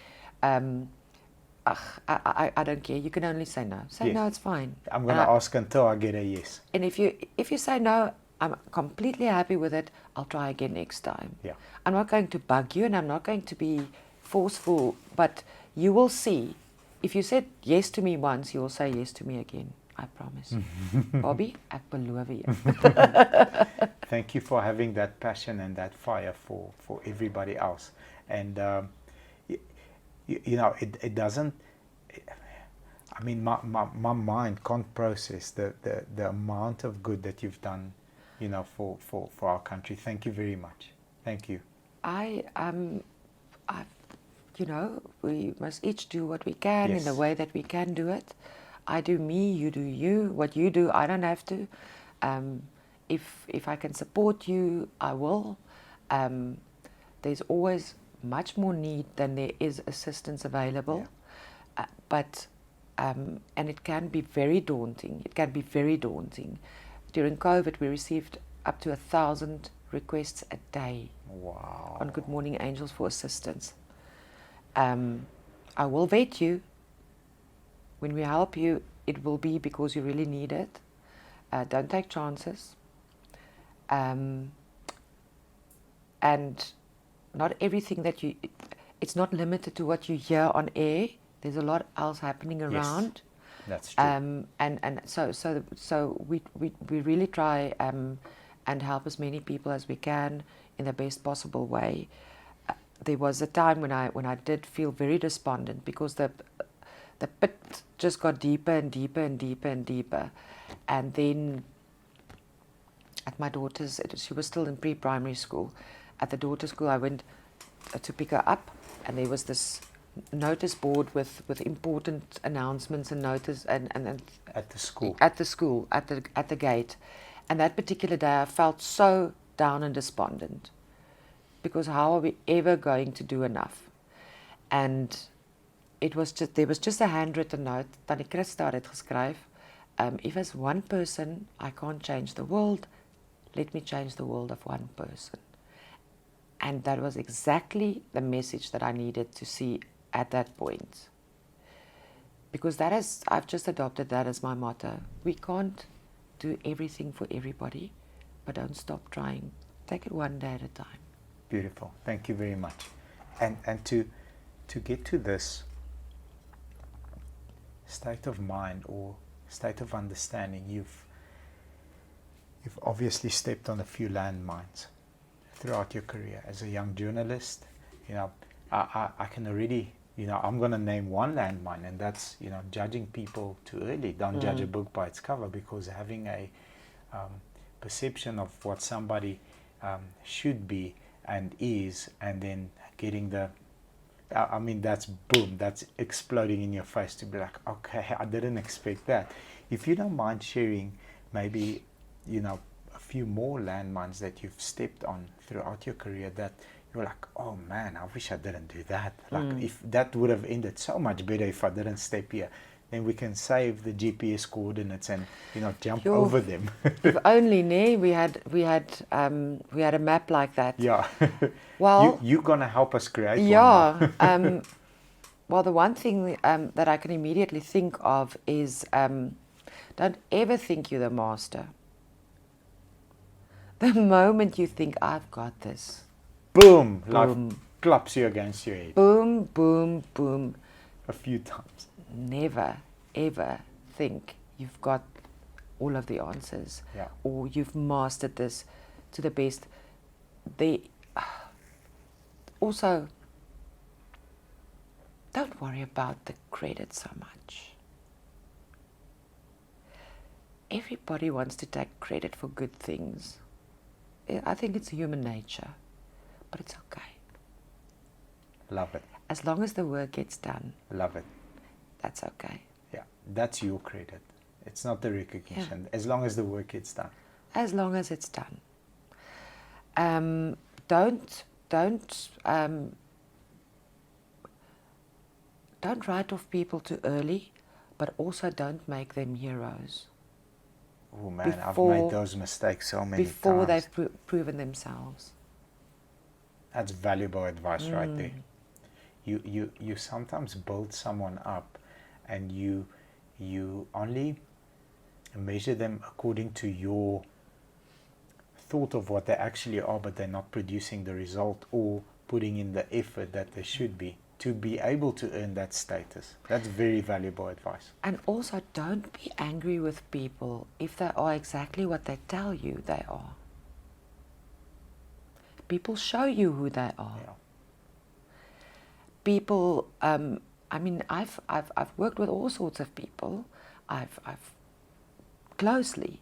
I don't care. You can only say no. Say no, it's fine. I'm going to ask until I get a yes. And if you say no, I'm completely happy with it. I'll try again next time. Yeah. I'm not going to bug you, and I'm not going to be forceful, but you will see. If you said yes to me once, you will say yes to me again. I promise. Bobby, ek beloof jou. Thank you for having that passion and that fire for everybody else. And it doesn't. I mean, my mind can't process the amount of good that you've done, you know, for our country. Thank you very much. Thank you. I you know, we must each do what we can in the way that we can do it. I do me, you do you. What you do, I don't have to. If I can support you, I will. There's always much more need than there is assistance available. And it can be very daunting. It can be very daunting. During COVID, we received up to 1,000 requests a day. Wow. On Good Morning Angels for assistance. I will vet you. When we help you, it will be because you really need it. Don't take chances. And not everything that it's not limited to what you hear on air. There's a lot else happening around. Yes, that's true. And so we really try and help as many people as we can in the best possible way. There was a time when I did feel very despondent because the pit just got deeper and deeper and deeper and deeper. And then at my daughter's, she was still in pre-primary school. At the daughter's school, I went to pick her up, and there was this notice board with important announcements and notice and at the school at the gate. And that particular day, I felt so down and despondent. Because how are we ever going to do enough? And there was just a handwritten note. Tannie Christa het geskryf, if as one person I can't change the world, let me change the world of one person. And that was exactly the message that I needed to see at that point. Because I've just adopted that as my motto. We can't do everything for everybody, but don't stop trying. Take it one day at a time. Beautiful. Thank you very much. And to get to this state of mind or state of understanding, you've obviously stepped on a few landmines throughout your career as a young journalist. You know, I can already, you know, I'm going to name one landmine, and that's, you know, judging people too early. Don't judge a book by its cover, because having a perception of what somebody should be and is, and then getting I mean, that's boom, that's exploding in your face to be like, okay, I didn't expect that. If you don't mind sharing maybe, you know, a few more landmines that you've stepped on throughout your career that you're like, oh man, I wish I didn't do that. Like, if that would have ended so much better if I didn't step here, then we can save the GPS coordinates and, you know, jump over them. If only, we had a map like that. Yeah. Well, you're gonna help us create one. Yeah. Well, the one thing that I can immediately think of is don't ever think you're the master. The moment you think, I've got this, boom, boom, life claps you against your head. Boom, boom, boom. A few times. Never, ever think you've got all of the answers, or you've mastered this to the best. Also, don't worry about the credit so much. Everybody wants to take credit for good things. I think it's human nature, but it's okay. Love it. As long as the work gets done. Love it. That's okay. Yeah, that's your credit. It's not the recognition. As long as the work gets done. As long as it's done. Don't write off people too early, but also don't make them heroes. Oh man, I've made those mistakes so many times. Before they've proven themselves. That's valuable advice right there. You sometimes build someone up, and you only measure them according to your thought of what they actually are, but they're not producing the result or putting in the effort that they should be to be able to earn that status. That's very valuable advice. And also, don't be angry with people if they are exactly what they tell you they are. People show you who they are. Yeah. People, I mean, I've worked with all sorts of people. I've closely.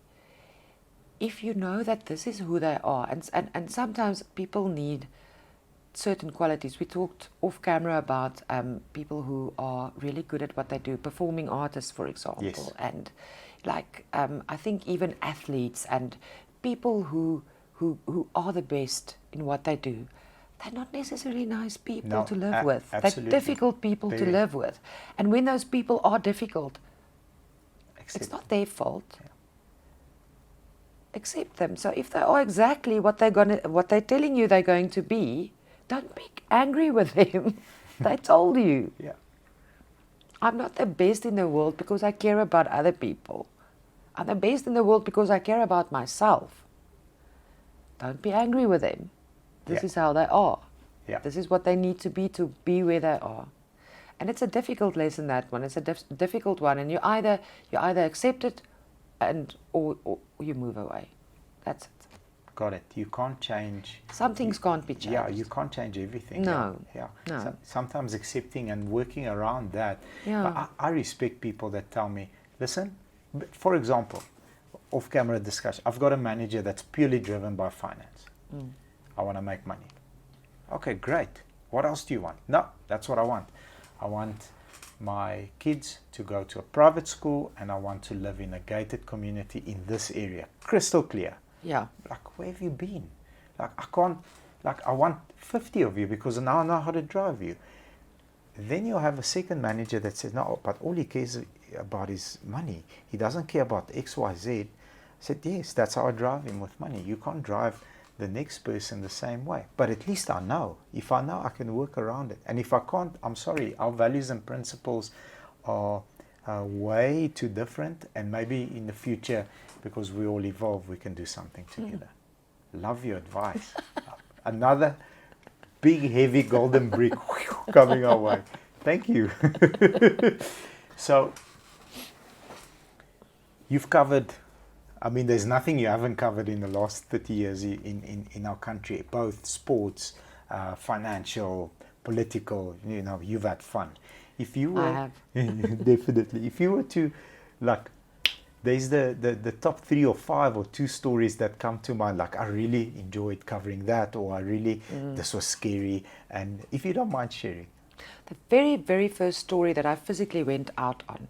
If you know that this is who they are, and sometimes people need certain qualities. We talked off camera about people who are really good at what they do, performing artists, for example, Yes. and like I think even athletes and people who are the best in what they do. They're not necessarily nice people to live with. Absolutely. They're difficult people to live with, and when those people are difficult, it's not their fault. Yeah. Accept them. So if they are exactly what they're telling you they're going to be, don't be angry with them. They told you. Yeah. I'm not the best in the world because I care about other people. I'm the best in the world because I care about myself. Don't be angry with them. This is how they are. Yeah. This is what they need to be where they are. And it's a difficult lesson, that one. It's a difficult one, and you either accept it or you move away. That's it. Got it. You can't change. Some things can't be changed. Yeah, you can't change everything. No. Yeah. No. Sometimes accepting and working around that. Yeah. But I respect people that tell me, listen, for example, off-camera discussion, I've got a manager that's purely driven by finance. I want to make money. Okay, great. What else do you want? No, that's what I want. I want my kids to go to a private school, and I want to live in a gated community in this area. Crystal clear. Yeah. Like, where have you been? Like, I can't, like, I want 50 of you because now I know how to drive you. Then you'll have a second manager that says, no, but all he cares about is money. He doesn't care about X, Y, Z. I said, yes, that's how I drive him, with money. You can't drive the next person the same way. But at least I know. If I know, I can work around it. And if I can't, I'm sorry. Our values and principles are way too different. And maybe in the future, because we all evolve, we can do something together. Love your advice. Another big, heavy golden brick coming our way. Thank you. So, you've covered, I mean, there's nothing you haven't covered in the last 30 years in our country, both sports, financial, political, you know, you've had fun. If you were, I have. definitely, if you were to, like, there's the top 3 or 5 or 2 stories that come to mind, like, I really enjoyed covering that, or I really, this was scary, and if you don't mind sharing. The very, very first story that I physically went out on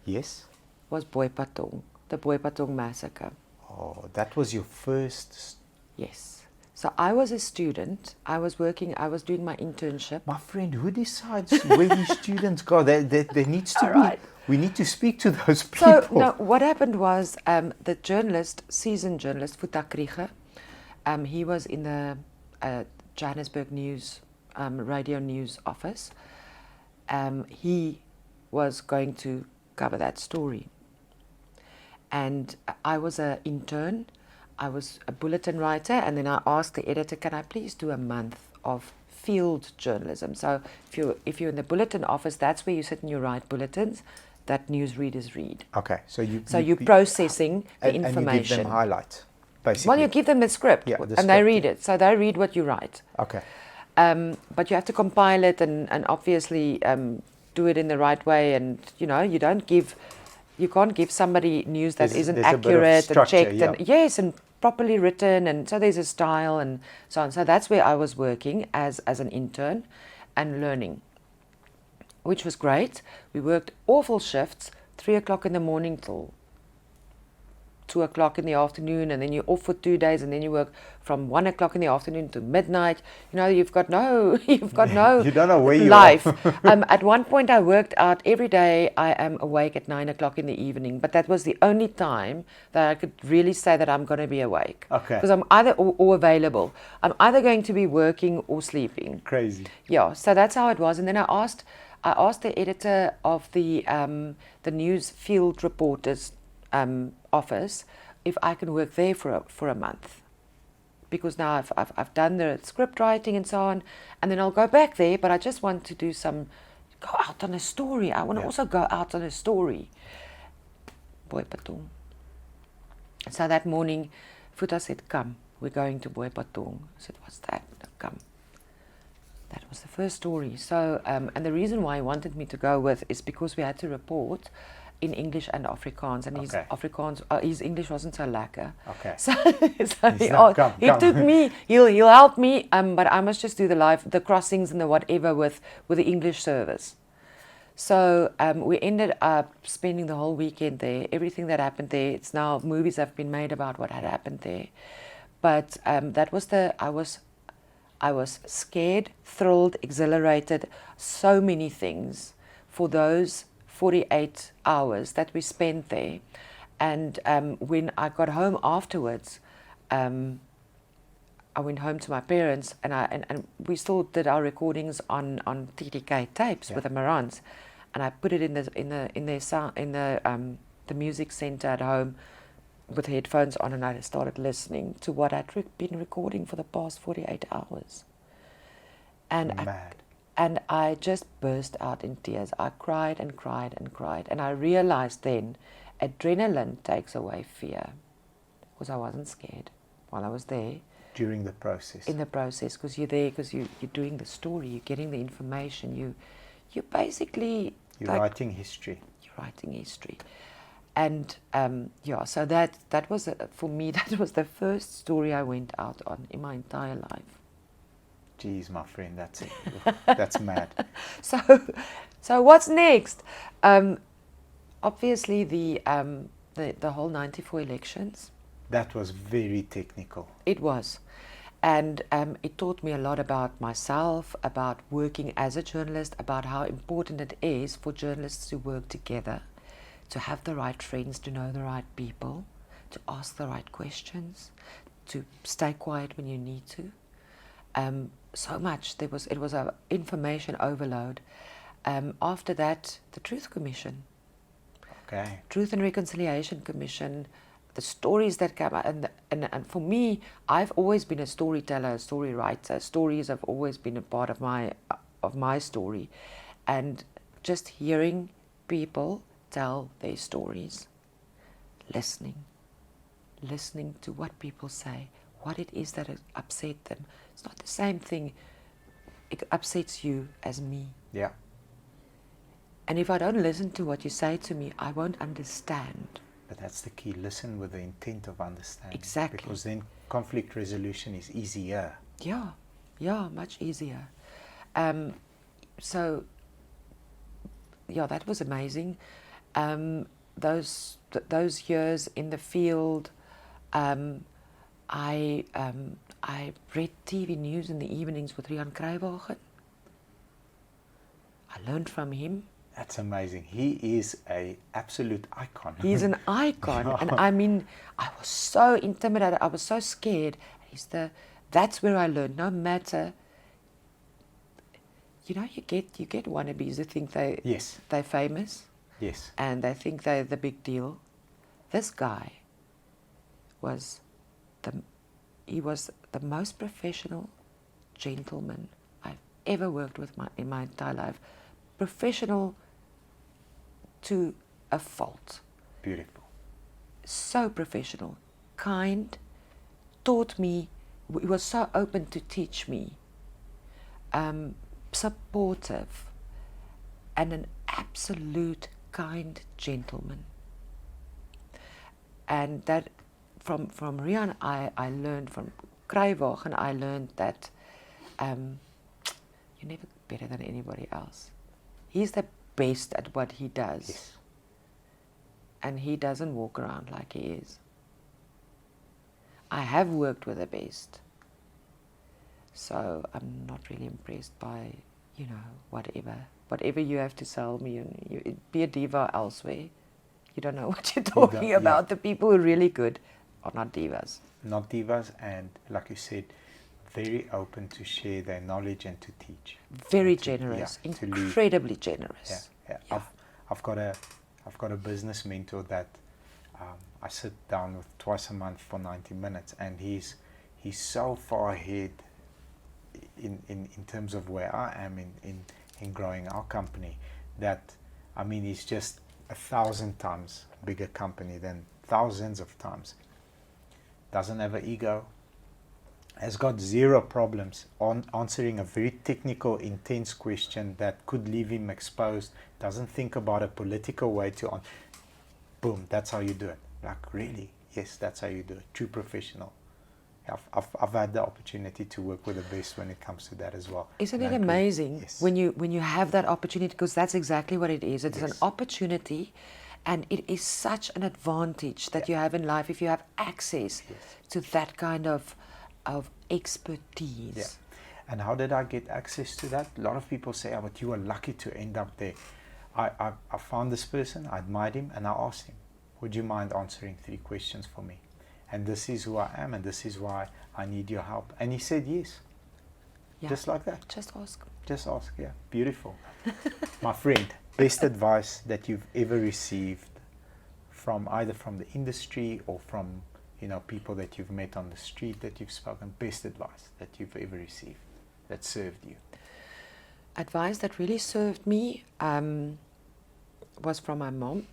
Yes? was Boipatong, the Boipatong Massacre. Oh, that was your first. Yes. So I was a student. I was doing my internship. My friend, who decides where these students go? There needs to be. Right. We need to speak to those people. So no, what happened was the seasoned journalist, Futa, he was in the Johannesburg News, radio news office. He was going to cover that story. And I was an intern. I was a bulletin writer, and then I asked the editor, can I please do a month of field journalism? So if you're in the bulletin office, that's where you sit and you write bulletins that newsreaders read. Okay, so you're processing the information. And you give them highlights, basically. Well, you give them the script, and they read it. So they read what you write. Okay. But you have to compile it and obviously do it in the right way. And, you know, you can't give somebody news that isn't there's a bit of accurate and structure, checked. yeah. And yes, and properly written. And so there's a style and so on. So that's where I was working as an intern and learning, which was great. We worked awful shifts, 3 o'clock in the morning till 2 o'clock in the afternoon, and then you're off for 2 days, and then you work from 1 o'clock in the afternoon to midnight. You know, you've got no you don't know where you life. are. At one point I worked out every day. I am awake at 9 o'clock in the evening, but that was the only time that I could really say that I'm going to be awake. Okay. Because I'm either or available. I'm either going to be working or sleeping. Crazy. Yeah, so that's how it was. And then I asked the editor of the news field reporters office if I can work there for a month, because now I've done the script writing and so on, and then I'll go back there, but I just want to go out on a story. I want to also go out on a story. Boipatong. So that morning, Futa said, come, we're going to Boipatong. I said, what's that? No, come. That was the first story. So, and the reason why he wanted me to go with is because we had to report in English and Afrikaans, and his Afrikaans, his English wasn't so lekker. Okay. So, he come. took me. He'll help me, but I must just do the crossings and the whatever with the English service. So we ended up spending the whole weekend there. Everything that happened there, it's now movies have been made about what had happened there. But that was I was scared, thrilled, exhilarated, so many things for those 48 hours that we spent there. And when I got home afterwards, I went home to my parents, and we still did our recordings on TTK tapes with the Marans, and I put it in the music center at home with headphones on, and I started listening to what I'd been recording for the past 48 hours. And I just burst out in tears. I cried and cried and cried. And I realized then adrenaline takes away fear, because I wasn't scared while I was there. During the process. In the process, because you're there, because you're doing the story, you're getting the information, you basically... You're writing history. You're writing history. And so that was, for me, that was the first story I went out on in my entire life. Geez, my friend, that's it. That's mad. So what's next? Obviously, the whole '94 elections. That was very technical. It was. And it taught me a lot about myself, about working as a journalist, about how important it is for journalists to work together, to have the right friends, to know the right people, to ask the right questions, to stay quiet when you need to. So much. It was an information overload. After that, the Truth Commission. Okay. Truth and Reconciliation Commission, the stories that come out, and for me, I've always been a storyteller, a story writer. Stories have always been a part of my story, and just hearing people tell their stories, listening to what people say, what it is that upset them. It's not the same thing. It upsets you as me. Yeah. And if I don't listen to what you say to me, I won't understand. But that's the key. Listen with the intent of understanding. Exactly. Because then conflict resolution is easier. Yeah, much easier. So, that was amazing. Those years in the field, I read TV news in the evenings with Riaan Cruywagen. I learned from him. That's amazing. He is an absolute icon. He's an icon. And I mean, I was so intimidated. I was so scared. That's where I learned. No matter, you get wannabes who think they're famous. Yes. And they think they're the big deal. This guy was the most professional gentleman I've ever worked with in my entire life. Professional to a fault. Beautiful. So professional, kind, taught me, he was so open to teach me, supportive, and an absolute kind gentleman. And that from Riaan, I learned, from Cruywagen, I learned that you're never better than anybody else. He's the best at what he does. Yes. And he doesn't walk around like he is. I have worked with the best. So I'm not really impressed by, whatever you have to sell me. You be a diva elsewhere. You don't know what you're talking about. Yeah. The people who are really good are not divas. Not divas, and like you said, very open to share their knowledge and to teach. Very generous, incredibly generous. Yeah. I've got a business mentor that I sit down with twice a month for 90 minutes, and he's so far ahead in terms of where I am in growing our company, that he's just 1,000 times bigger company than thousands of times. Doesn't have an ego. has got zero problems on answering a very technical, intense question that could leave him exposed, doesn't think about a political way to on. Boom, that's how you do it. Like, really? Yes, that's how you do it. True professional. I've had the opportunity to work with the best when it comes to that as well. Isn't it amazing yes. when you have that opportunity? Because that's exactly what it is. It's Yes. an opportunity, and it is such an advantage that you have in life if you have access to that kind of expertise. Yeah. And how did I get access to that? A lot of people say, oh, but you were lucky to end up there. I found this person, I admired him, and I asked him, would you mind answering 3 questions for me? And this is who I am, and this is why I need your help. And he said yes. Yeah. Just like that. Just ask. Just ask, yeah. Beautiful. My friend, best advice that you've ever received from either from the industry or from, you know, people that you've met on the street that you've spoken, best advice that you've ever received that served you? Advice that really served me was from my mom.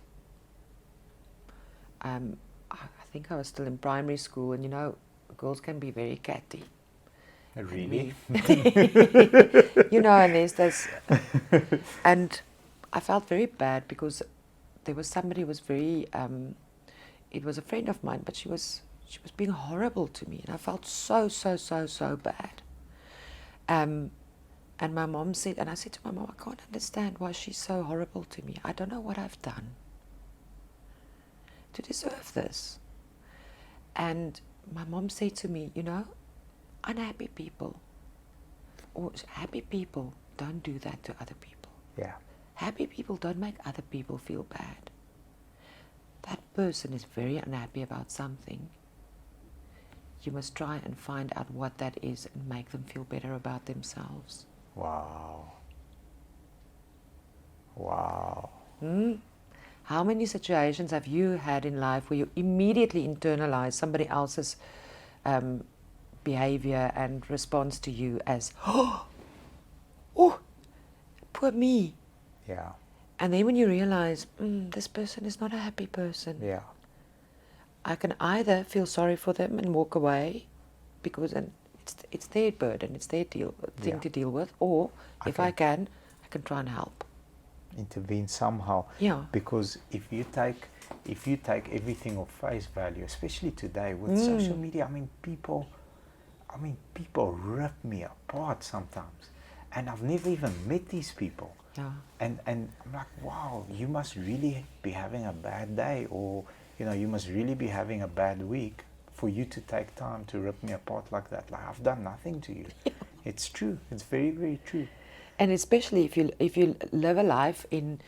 I think I was still in primary school, and you know, girls can be very catty. Really? You know, and there's this, and I felt very bad because there was somebody who was very, it was a friend of mine, but she was being horrible to me, and I felt so bad. And my mom said, and I said to my mom, I can't understand why she's so horrible to me. I don't know what I've done to deserve this. And my mom said to me, you know, unhappy people or happy people don't do that to other people. Yeah. Happy people don't make other people feel bad. That person is very unhappy about something. You must try and find out what that is and make them feel better about themselves. Wow. Wow. How many situations have you had in life where you immediately internalize somebody else's behavior and response to you as, oh, poor me. Yeah. And then when you realize, this person is not a happy person, Yeah. I can either feel sorry for them and walk away because it's their burden, it's their thing to deal with, or if I can try and help. Intervene somehow. Yeah. Because if you take everything of face value, especially today with social media, I mean people rip me apart sometimes, and I've never even met these people. Yeah. And I'm like, wow, you must really be having a bad day, or you know, you must really be having a bad week for you to take time to rip me apart like that. Like, I've done nothing to you. Yeah. It's true. It's very, very true. And especially if you live a life in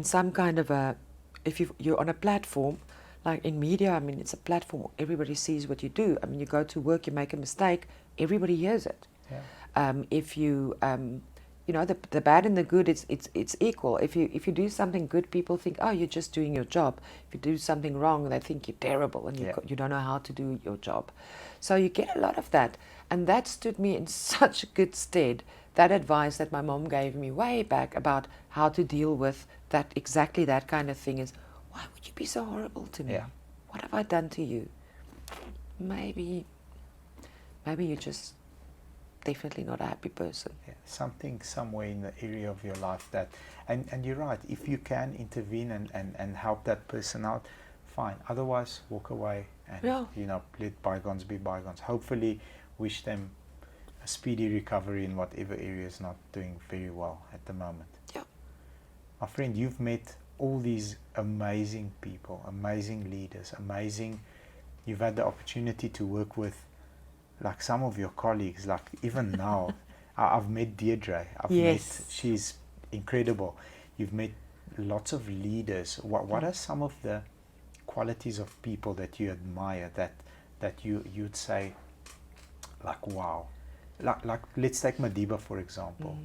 some kind of if you're on a platform, like in media, I mean, it's a platform. Everybody sees what you do. I mean, you go to work, you make a mistake, everybody hears it. Yeah. If you you know, the bad and the good, it's equal. If you do something good, people think, oh, you're just doing your job. If you do something wrong, they think you're terrible and you don't know how to do your job. So you get a lot of that, and that stood me in such good stead. That advice that my mom gave me way back about how to deal with that, exactly that kind of thing, is, why would you be so horrible to me? Yeah. What have I done to you? Maybe you're just definitely not a happy person. Yeah, something somewhere in the area of your life that, and you're right, if you can intervene and help that person out, fine. Otherwise, walk away and you know, let bygones be bygones. Hopefully wish them a speedy recovery in whatever area is not doing very well at the moment. Yeah. My friend, you've met all these amazing people, amazing leaders, you've had the opportunity to work with like some of your colleagues, like even now, I've met Deirdre. She's incredible. You've met lots of leaders. What are some of the qualities of people that you admire that you'd say, like, wow? Like let's take Madiba, for example.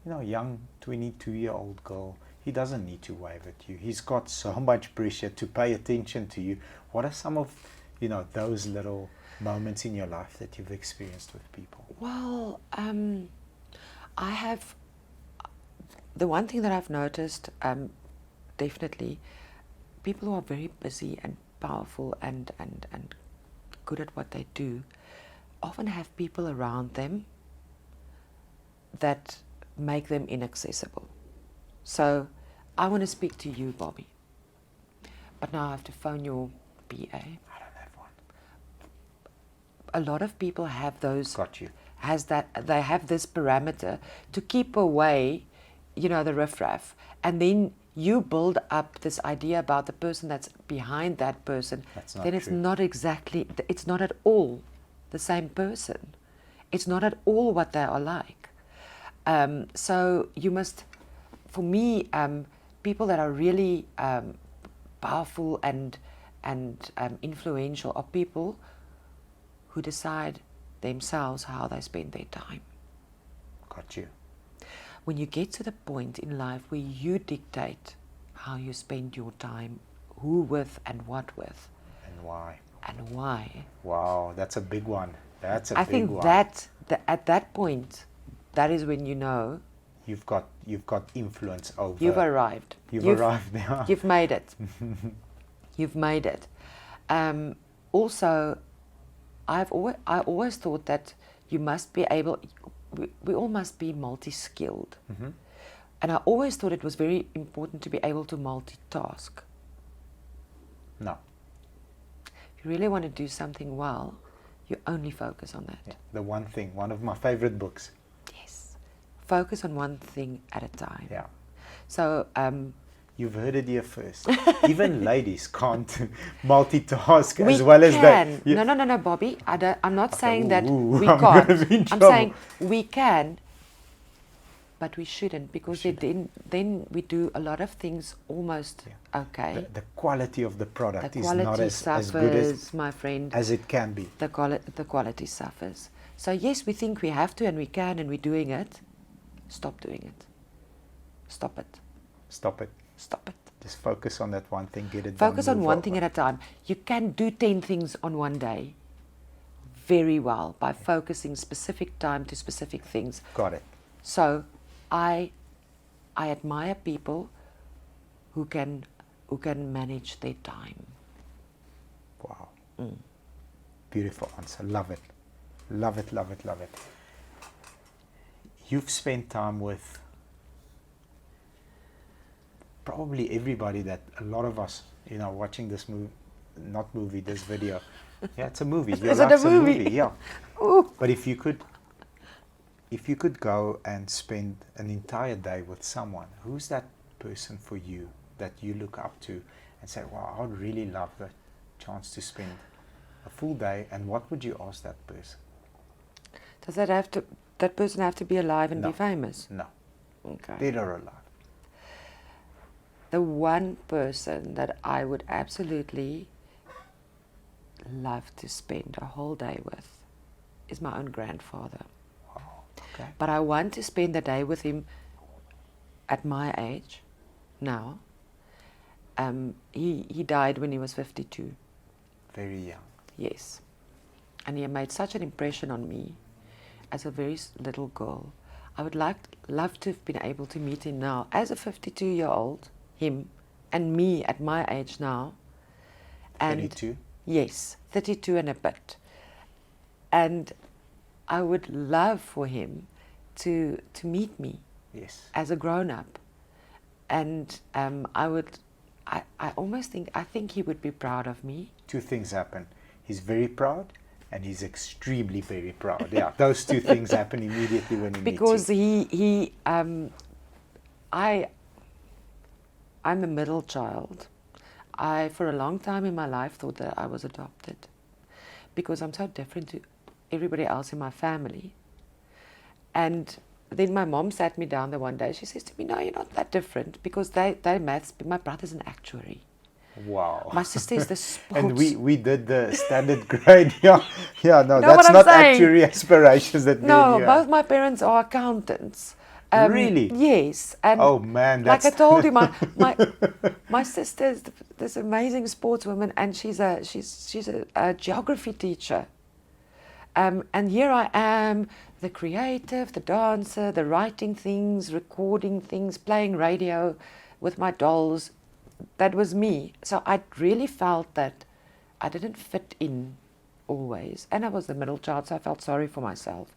You know, young 22-year-old girl, he doesn't need to wave at you. He's got so much pressure to pay attention to you. What are some of, you know, those little moments in your life that you've experienced with people? Well, I have, the one thing that I've noticed, definitely, people who are very busy and powerful and good at what they do, often have people around them that make them inaccessible. So I want to speak to you, Bobby, but now I have to phone your PA. I don't have one. A lot of people have those. Got you. They have this parameter to keep away, the riffraff, and then you build up this idea about the person that's behind that person. That's not then true. it's not at all the same person. It's not at all what they are like. So you must, for me, people that are really powerful and influential are people who decide themselves how they spend their time. Got you. When you get to the point in life where you dictate how you spend your time, who with and what with. And why. And why. Wow, that's a big one. That's a I big think one. that at that point, that is when you know You've got influence over. you've arrived. You've arrived now. You've made it. You've made it. Also, I always thought that you must be able. We all must be multi-skilled. Mm-hmm. And I always thought it was very important to be able to multitask. No. If you really want to do something well, you only focus on that. Yeah. The one thing, one of my favorite books. Yes. Focus on one thing at a time. Yeah. So, you've heard it here first. Even ladies can't multitask we as well as can. they. No, Bobby. I'm not saying that ooh, we I'm can't. gonna be in I'm trouble. saying we can, but we shouldn't, because then we do a lot of things almost okay. The quality of the product The is quality not as suffers, good as my friend. as it can be. The quality suffers. So yes, we think we have to and we can and we're doing it. Stop doing it. Stop it. Stop it. Stop it. Just focus on that one thing. Get it Focus done. on one thing at a time. You can do 10 things on one day very well by focusing specific time to specific things. Got it. So I admire people who can manage their time. Wow. Beautiful answer. Love it. Love it, love it, love it. You've spent time with probably everybody that a lot of us, watching this this video. Yeah, it's a movie. Your Is it a life's movie? Yeah. Ooh. But if you could go and spend an entire day with someone, who's that person for you that you look up to and say, wow, I would really love the chance to spend a full day, and what would you ask that person? Does that person have to be alive and No. be famous? No. Okay. Dead or alive. The one person that I would absolutely love to spend a whole day with is my own grandfather. Wow. Okay. But I want to spend the day with him at my age now. He died when he was 52. Very young. Yes. And he made such an impression on me as a very little girl. I would love to have been able to meet him now as a 52-year-old, him, and me at my age now. And 32? Yes, 32 and a bit. And I would love for him to meet me Yes. as a grown-up. And I think he would be proud of me. Two things happen. He's very proud, and he's extremely very proud. Yeah, those two things happen immediately when he Because meets you. I'm a middle child. I, for a long time in my life, thought that I was adopted because I'm so different to everybody else in my family. And then my mom sat me down there one day. She says to me, no, you're not that different, because they maths, my brother's an actuary. Wow. My sister is the sports. And we did the standard grade. Yeah, no, You know that's what I'm not saying? actuary aspirations that No, you both have. my parents are accountants. Really? Yes. And Oh man, like that's I told you, my sister is this amazing sportswoman, and she's a geography teacher. And here I am, the creative, the dancer, the writing things, recording things, playing radio with my dolls. That was me. So I really felt that I didn't fit in always. And I was the middle child, so I felt sorry for myself.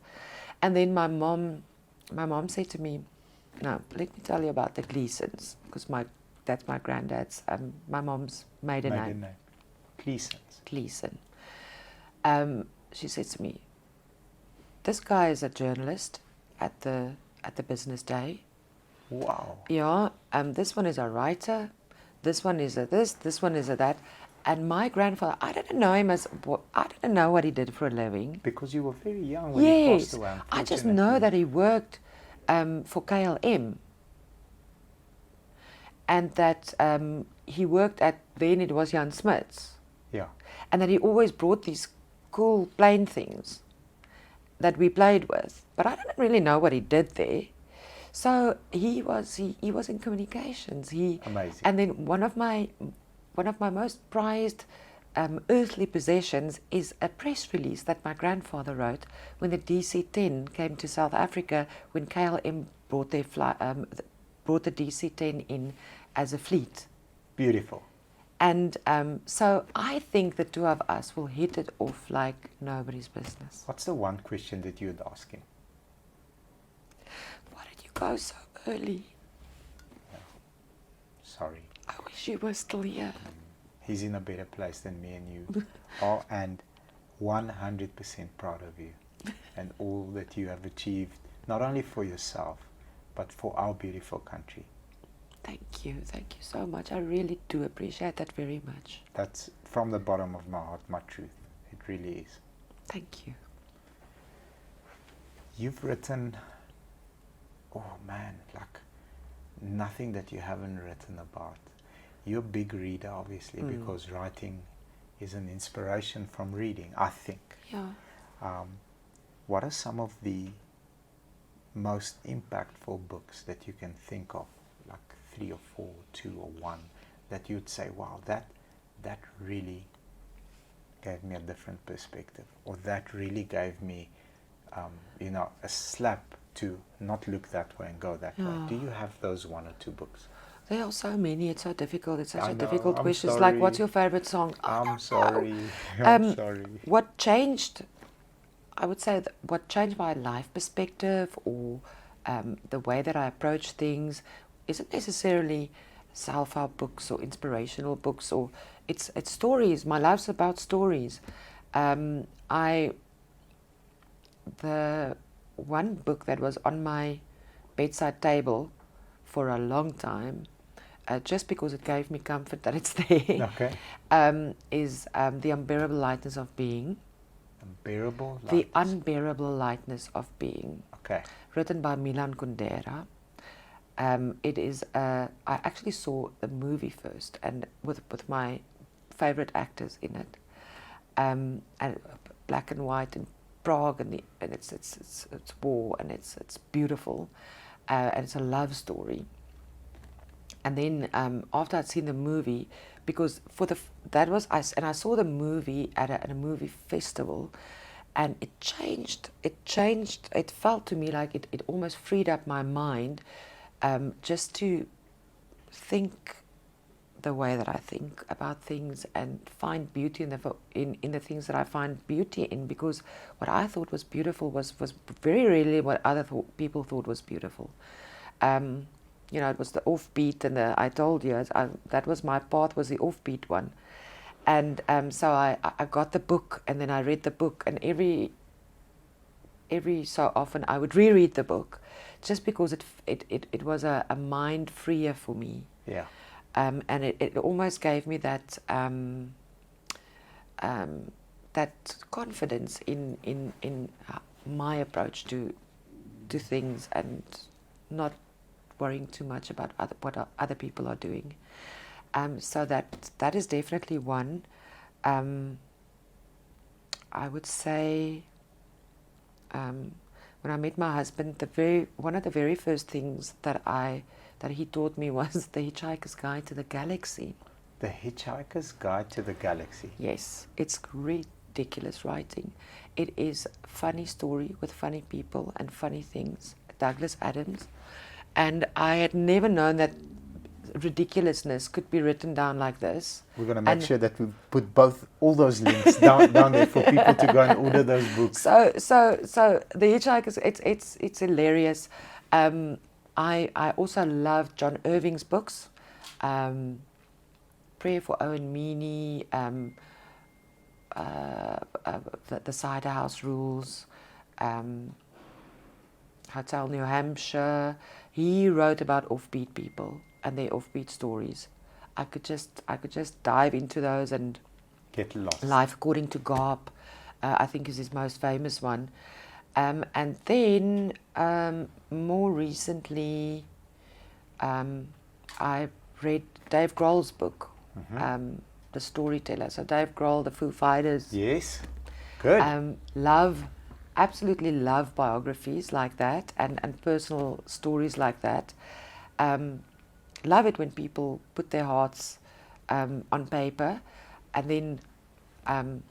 And then my mom said to me, "No, let me tell you about the Gleasons, because that's my granddad's, my mom's maiden name. Gleason. She said to me, this guy is a journalist at the Business Day. Wow. Yeah. This one is a writer. This one is a this one is a that." And my grandfather, I didn't know him I didn't know what he did for a living. Because you were very young when he passed away. I just know that he worked for KLM. And that he worked then it was Jan Smuts. Yeah. And that he always brought these cool plane things that we played with. But I didn't really know what he did there. So he was in communications. Amazing. And then one of my most prized earthly possessions is a press release that my grandfather wrote when the DC-10 came to South Africa, when KLM brought the DC-10 in as a fleet. Beautiful. And so I think the two of us will hit it off like nobody's business. What's the one question that you'd ask him? Why did you go so early? Yeah. Sorry. I wish you were still here. He's in a better place than me and you are, and 100% proud of you and all that you have achieved, not only for yourself, but for our beautiful country. Thank you so much. I really do appreciate that very much. That's from the bottom of my heart, my truth. It really is. Thank you. You've written, oh man, like nothing that you haven't written about. You're a big reader, obviously, because writing is an inspiration from reading, I think. Yeah. What are some of the most impactful books that you can think of, like 3 or 4, 2 or 1, that you'd say, wow, that really gave me a different perspective, or that really gave me, a slap to not look that way and go that way? Do you have those 1 or 2 books? There are so many. It's so difficult. It's such a difficult I'm question. It's sorry. like, what's your favorite song? I'm sorry. I'm sorry. What changed, I would say, what changed my life perspective or the way that I approach things isn't necessarily self-help books or inspirational books, or it's stories. My life's about stories. The one book that was on my bedside table for a long time, just because it gave me comfort that it's there, is The Unbearable Lightness of Being. Unbearable Lightness? The Unbearable Lightness of Being. Okay. Written by Milan Kundera. It is, I actually saw the movie first, and with my favorite actors in it, and black and white in Prague, and it's war, and it's beautiful, and it's a love story. And then after I'd seen the movie, because I saw the movie at a movie festival, and it changed. It felt to me like it almost freed up my mind, just to think the way that I think about things and find beauty in the things that I find beauty in, because what I thought was beautiful was very rarely what other people thought was beautiful. It was the offbeat, and I told you that was my path, was the offbeat one. And so I got the book, and then I read the book, and every so often I would reread the book, just because it was a mind freer for me. Yeah. And it almost gave me that that confidence in my approach to things, and not worrying too much about what other people are doing. So that is definitely one. I would say when I met my husband, one of the very first things that he taught me was The Hitchhiker's Guide to the Galaxy. The Hitchhiker's Guide to the Galaxy. Yes, it's ridiculous writing. It is a funny story with funny people and funny things. Douglas Adams. And I had never known that ridiculousness could be written down like this. We're going to make sure that we put all those links down there for people to go and order those books. So The Hitchhiker's, it's hilarious. I also love John Irving's books. Prayer for Owen Meany, the Cider House Rules, Hotel New Hampshire. He wrote about offbeat people and their offbeat stories. I could just dive into those and get lost. Life According to Garp, I think is his most famous one. And then more recently, I read Dave Grohl's book, The Storyteller. So Dave Grohl, the Foo Fighters. Yes, good. Absolutely love biographies like that and personal stories like that. Love it when people put their hearts on paper. And then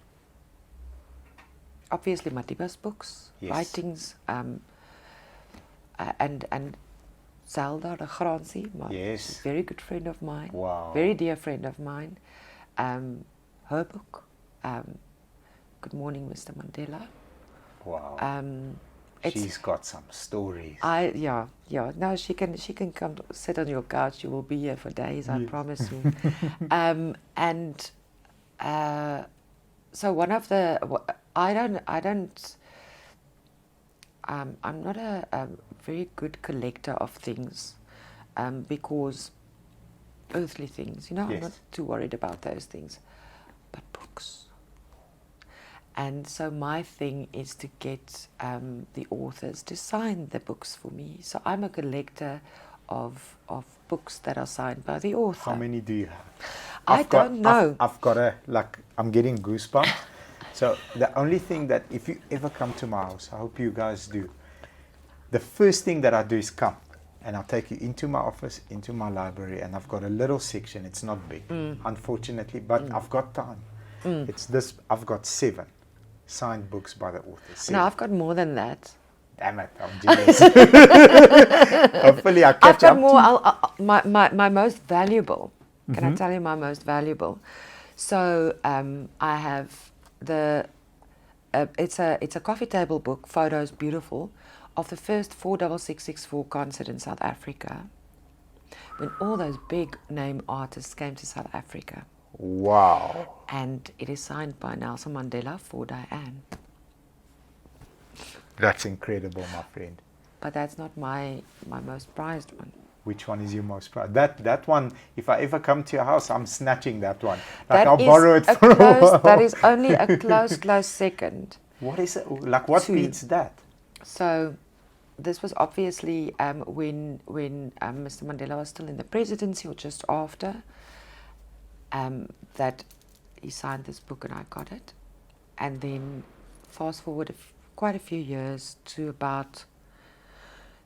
obviously Madiba's books, writings, and Zelda Gransie, a very good friend of mine, very dear friend of mine. Her book, Good Morning, Mr. Mandela. Wow. She's got some stories. No, she can come sit on your couch. You will be here for days, I promise you. So one of the I'm not a very good collector of things, because earthly things, I'm not too worried about those things, but books. And so my thing is to get the authors to sign the books for me. So I'm a collector of books that are signed by the author. How many do you have? I don't know. I've got I'm getting goosebumps. So the only thing that, if you ever come to my house, I hope you guys do, the first thing that I do is come. And I'll take you into my office, into my library, and I've got a little section. It's not big, unfortunately, but I've got time. It's this. I've got 7 signed books by the author. 7. No, I've got more than that. Damn it, I'm jealous. Hopefully I catch up. I've got more. My most valuable. Can I tell you my most valuable? So I have it's a coffee table book, photos, beautiful, of the first 46664 concert in South Africa, when all those big name artists came to South Africa. Wow. And it is signed by Nelson Mandela for Dianne. That's incredible, my friend. But that's not my most prized one. Which one is your most prized? That one, if I ever come to your house, I'm snatching that one. I'll borrow it for a while. That is only a close second. What is it? What beats that? So this was obviously when Mr. Mandela was still in the presidency, or just after, that he signed this book and I got it. And then fast forward quite a few years to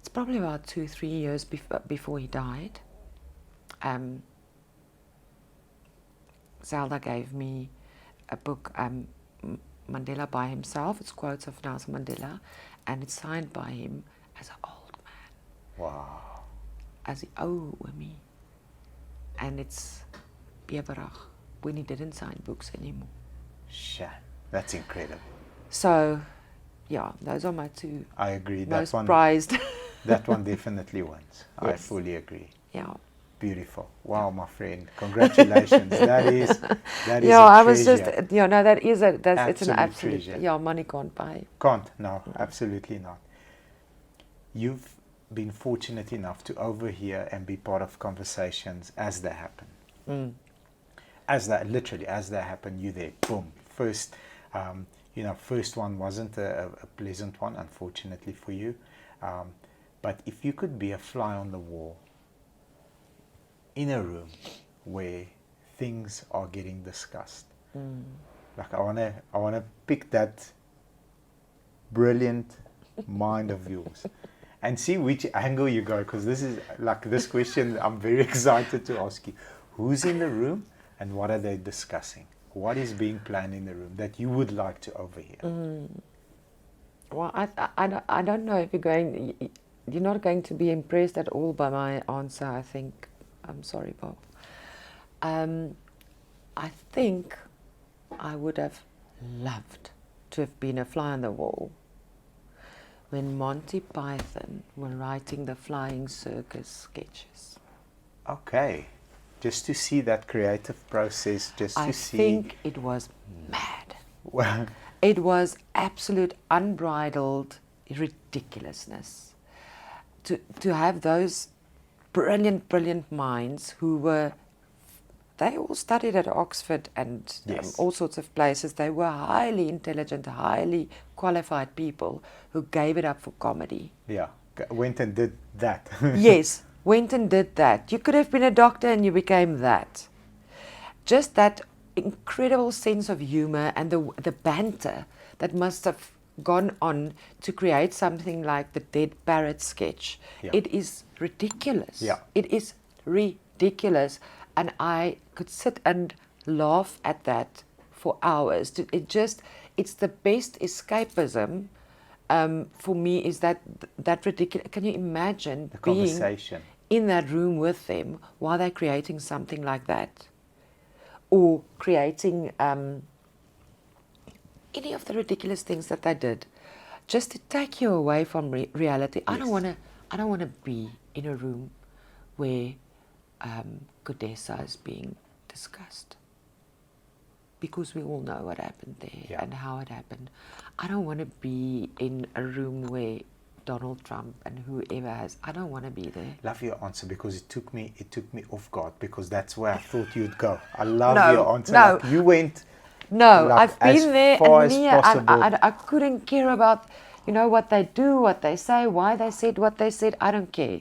it's probably about 2-3 years before he died. Zelda gave me a book, Mandela by himself. It's quotes of Nelson Mandela, and it's signed by him as an old man. Wow. As the me. And it's Beverach, when he didn't sign books anymore. Shit, that's incredible. So, yeah, those are my 2. I agree. Most prized. That one definitely wins. Yes. I fully agree. Yeah. Beautiful. Wow, my friend. Congratulations. that is yeah, I was just it's an absolute treasure. Yeah, money can't buy. Can't, no, absolutely not. You've been fortunate enough to overhear and be part of conversations as they happen. As they happen, you there, boom. First one wasn't a pleasant one, unfortunately for you. But if you could be a fly on the wall in a room where things are getting discussed, I wanna pick that brilliant mind of yours and see which angle you go, because this question I'm very excited to ask you. Who's in the room and what are they discussing? What is being planned in the room that you would like to overhear? Well, I don't know if you're not going to be impressed at all by my answer, I think. I'm sorry, Bob. I think I would have loved to have been a fly on the wall when Monty Python were writing the Flying Circus sketches. Okay. Just to see that creative process, just to see. I think it was mad. Well, It was absolute unbridled ridiculousness. To have those brilliant minds who were, they all studied at Oxford and yes. all sorts of places. They were highly intelligent, highly qualified people who gave it up for comedy. Yeah, went and did that. Yes, went and did that. You could have been a doctor and you became that. Just that incredible sense of humor and the banter that must have gone on to create something like the Dead Parrot sketch. Yeah. It is ridiculous. Yeah. It is ridiculous. And I could sit and laugh at that for hours. It's the best escapism for me, is that ridiculous. Can you imagine The being conversation. in that room with them while they're creating something like that? Or creating any of the ridiculous things that they did, just to take you away from reality. Yes. I don't want to be in a room where Godessa is being discussed, because we all know what happened there and how it happened. I don't want to be in a room where Donald Trump and whoever has. I don't want to be there. Love your answer, because it took me off guard, because that's where I thought you'd go. I love your answer. No. Like, you went. No, like, I've been there, and me, possible. I couldn't care about, what they do, what they say, why they said what they said. I don't care.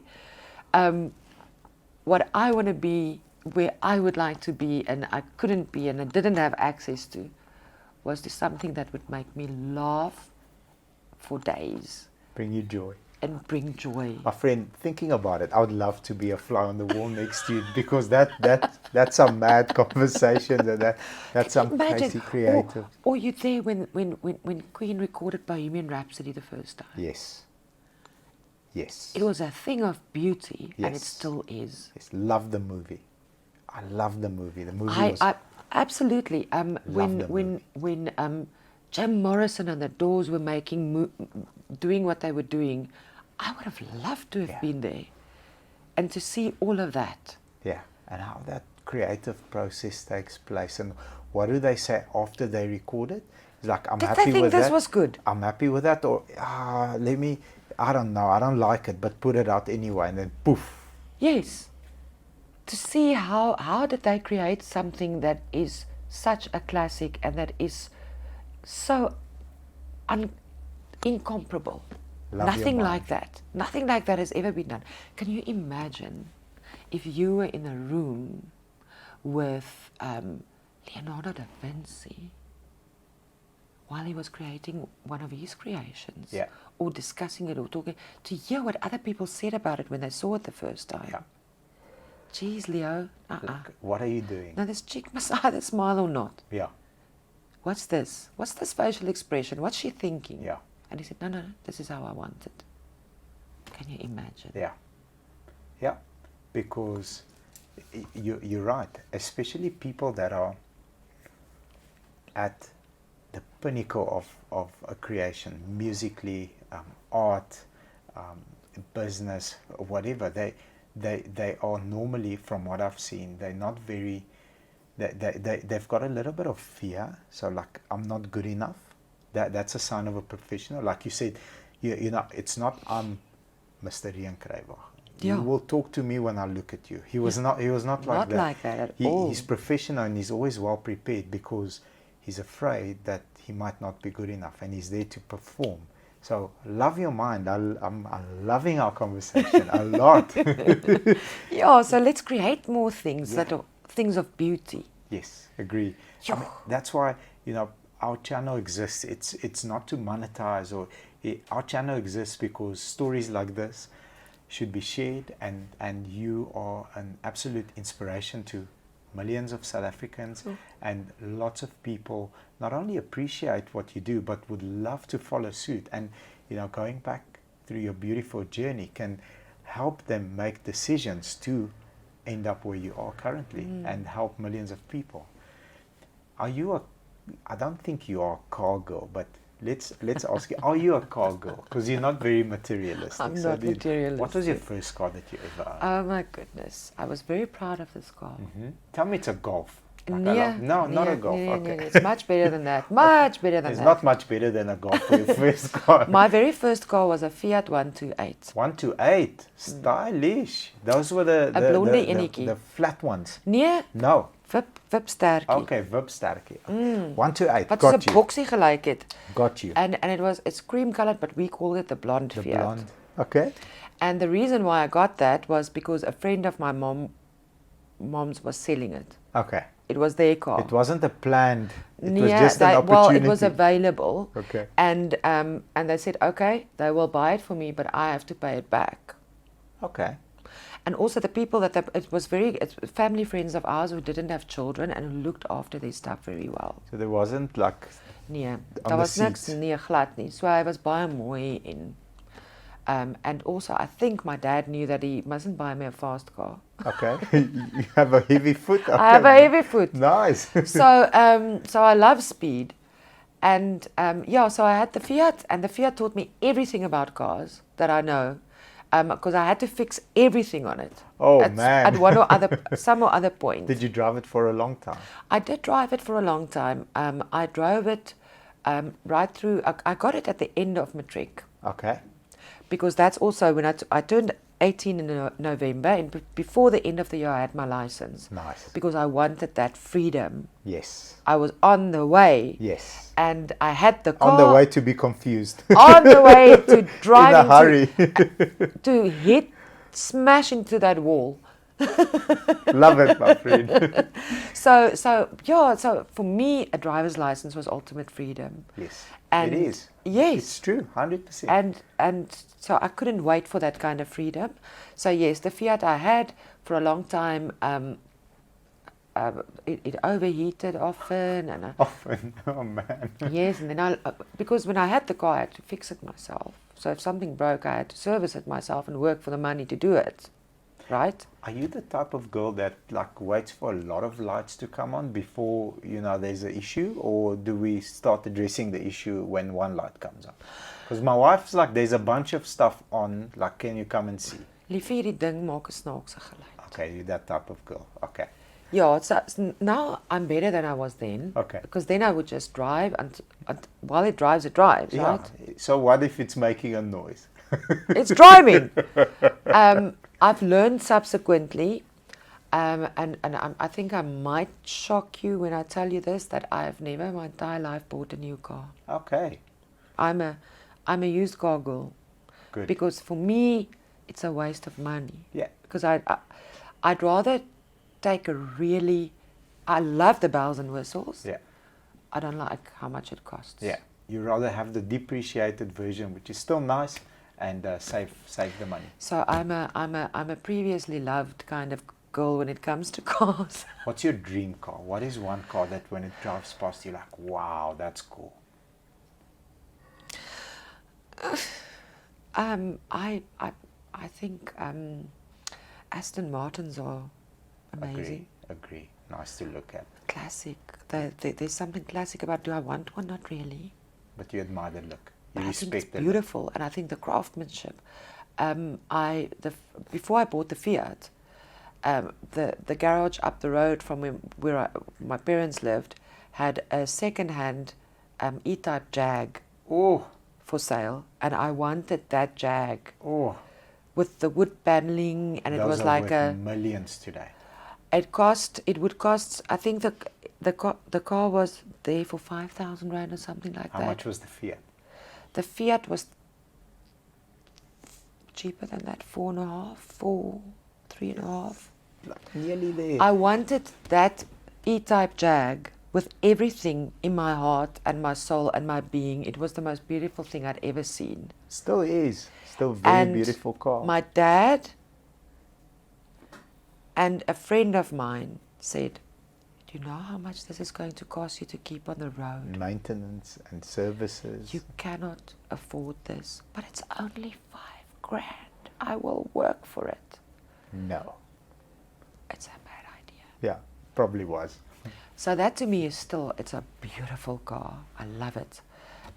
What I want to be, where I would like to be, and I couldn't be, and I didn't have access to, was to something that would make me laugh for days. Bring you joy. And bring joy. My friend, thinking about it, I would love to be a fly on the wall next to you, because that's some mad conversation, and that's some crazy creative. Or you're there when Queen recorded Bohemian Rhapsody the first time. Yes. Yes. It was a thing of beauty, Yes. and it still is. Yes. Love the movie. I love the movie. The movie was. I absolutely. When Jim Morrison and the Doors were doing what they were doing, I would have loved to have been there, and to see all of that. Yeah, and how that creative process takes place, and what do they say after they record it? It's like, I'm happy with that. Did they think this was good? I'm happy with that, or I don't know, I don't like it, but put it out anyway, and then poof. Yes. To see how did they create something that is such a classic and that is so incomparable. Nothing like that. Nothing like that has ever been done. Can you imagine if you were in a room with Leonardo da Vinci while he was creating one of his creations, or discussing it, or talking, to hear what other people said about it when they saw it the first time? Yeah. Geez, Leo. Look, what are you doing? Now this chick must either smile or not. Yeah. What's this? What's this facial expression? What's she thinking? Yeah. And he said, no, this is how I want it. Can you imagine? Yeah. Yeah. Because you're right. Especially people that are at the pinnacle of a creation, musically, art, business, whatever. They are normally, from what I've seen, they're not very. They've got a little bit of fear. So like, I'm not good enough. That's a sign of a professional. Like you said, you know, it's not Mr. Riaan Cruywagen. You will talk to me when I look at you. He was not like that. Not like that at all. He's professional, and he's always well prepared, because he's afraid that he might not be good enough, and he's there to perform. So love your mind. I'm loving our conversation a lot. Yeah. So let's create more things that are things of beauty. Yes, agree. I mean, that's why, you know, our channel exists. It's not to monetize, or our channel exists because stories like this should be shared, and you are an absolute inspiration to millions of South Africans, and lots of people not only appreciate what you do, but would love to follow suit. And, you know, going back through your beautiful journey can help them make decisions to end up where you are currently and help millions of people. Are you I don't think you are a car girl, but let's ask you, are you a car girl? Because you're not very materialistic. I'm not materialistic. What was your first car that you ever owned? Oh my goodness. I was very proud of this car. Tell me it's a Golf. Not a Golf. Okay. It's much better than that. Much better than It's that. not much better than a Golf for your first car. My very first car was a Fiat 128. 128. Stylish. Those were the flat ones. Nee, No. Vipsterkie. Okay, Vipsterkie. 128. Wat Got soos 'n you. boksie gelyk het. Got you. And it's cream colored, but we called it the blonde The Fiat. blonde. Okay. And the reason why I got that was because a friend of my mom's was selling it. Okay. It was their car. It wasn't a planned. It was just an opportunity. Well, it was available. Okay. And they said, okay, they will buy it for me, but I have to pay it back. Okay. And also the people it's family friends of ours who didn't have children and who looked after their stuff very well. So there wasn't like. Nee, daar was niks glad nie. So hy was baie mooi en and also I think my dad knew that he mustn't buy me a fast car. Okay. You have a heavy foot. Okay. I have a heavy foot. Nice. So I love speed. And so I had the Fiat, and the Fiat taught me everything about cars that I know. Because I had to fix everything on it. Oh, at some or other point. Did you drive it for a long time? I did drive it for a long time. I drove it right through. I got it at the end of matric. Okay. Because that's also when I turned 18 in November, and before the end of the year I had my license. Nice. Because I wanted that freedom. Yes. I was on the way. Yes. And I had the car. On the way to be confused. On the way to drive in a hurry. to smash into that wall. Love it, my friend. So for me, a driver's license was ultimate freedom. Yes, and it is. Yes, it's true, 100%. And so I couldn't wait for that kind of freedom. So yes, the Fiat I had for a long time. It overheated often, and oh man. Yes, and then because when I had the car, I had to fix it myself. So if something broke, I had to service it myself and work for the money to do it. Right? Are you the type of girl that like waits for a lot of lights to come on before there's an issue, or do we start addressing the issue when one light comes on? Because my wife's like, there's a bunch of stuff on, like, can you come and see? Liefie, die ding maak 'n snaakse geluid. Okay, you're that type of girl. Okay. Yeah, so now I'm better than I was then. Okay. Because then I would just drive, and while it drives, right? So what if it's making a noise? It's driving. I've learned subsequently, and I think I might shock you when I tell you this, that I've never in my entire life bought a new car. Okay. I'm a used car girl. Good. Because for me, it's a waste of money. Yeah. Because I'd rather take I love the bells and whistles. Yeah. I don't like how much it costs. Yeah. You rather have the depreciated version, which is still nice, and save the money. So I'm a previously loved kind of girl when it comes to cars. What's your dream car? What is one car that when it drives past you're like, wow, that's cool? I think Aston Martins are amazing. Agree. Nice to look at. Classic. There's something classic about. Do I want one? Not really. But you admire the look. You I respect think it's the beautiful, look. and I think the craftsmanship. Before I bought the Fiat, the garage up the road from where my parents lived had a second-hand E-Type Jag for sale, and I wanted that Jag with the wood paneling, and Those it was are like worth millions today. It would cost. I think the car was there for 5,000 rand or something like that. How much was the Fiat? The Fiat was cheaper than that, 3.5. Nearly there. I wanted that E-Type Jag with everything in my heart and my soul and my being. It was the most beautiful thing I'd ever seen. Still is. Still very beautiful car. My dad and a friend of mine said, do you know how much this is going to cost you to keep on the road? Maintenance and services. You cannot afford this, but it's only 5 grand. I will work for it. No. it's a bad idea. Yeah, probably was. So that to me is still, it's a beautiful car. I love it.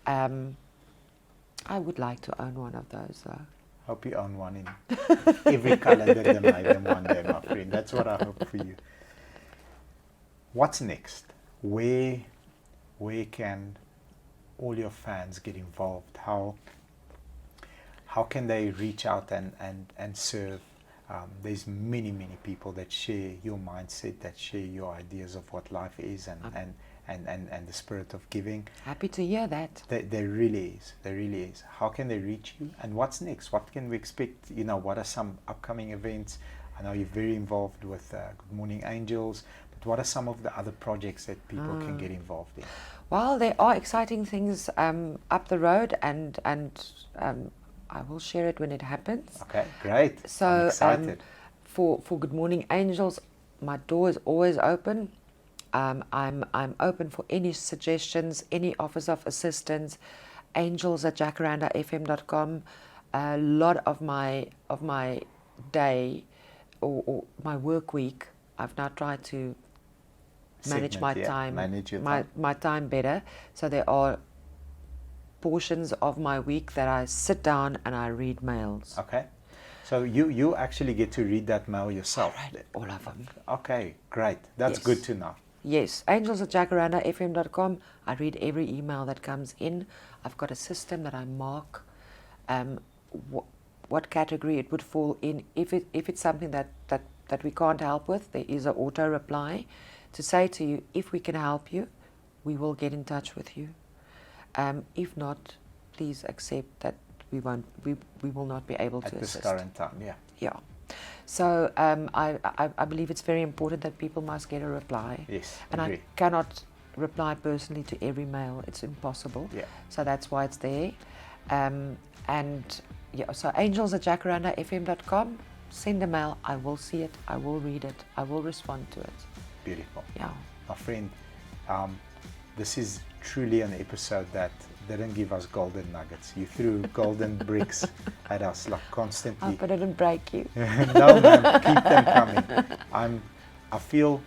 I would like to own one of those though. Hope you own one in every color that they made them one day, my friend. That's what I hope for you. What's next? Where can all your fans get involved? How can they reach out and serve? There's many people that share your mindset, that share your ideas of what life is, and the spirit of giving. Happy to hear that. There really is. How can they reach you? And what's next? What can we expect? You know, what are some upcoming events? I know you're very involved with Good Morning Angels, but what are some of the other projects that people can get involved in? Well, there are exciting things up the road, and I will share it when it happens. Okay, great. So I'm excited. For Good Morning Angels, my door is always open. I'm open for any suggestions, any offers of assistance. Angels at jacarandafm.com. A lot of my day or my work week, I've now tried to manage my time, my time better. So there are portions of my week that I sit down and I read mails. Okay. So you actually get to read that mail yourself? I read all of them. Okay, great. That's good to know. Yes, angels at jacarandafm.com. I read every email that comes in. I've got a system that I mark what category it would fall in. If it's something that we can't help with, there is an auto reply to say to you, if we can help you, we will get in touch with you. If not, please accept that we will not be able to assist. At this current time, yeah. Yeah. So I believe it's very important that people must get a reply. Yes, and agree. I cannot reply personally to every mail. It's impossible. Yeah. So that's why it's there. And yeah, so angels at jacarandafm.com. Send a mail. I will see it. I will read it. I will respond to it. Beautiful. Yeah. My friend, this is truly an episode that didn't give us golden nuggets. You threw golden bricks at us like constantly. I hope I didn't break you. No, man, keep them coming. I feel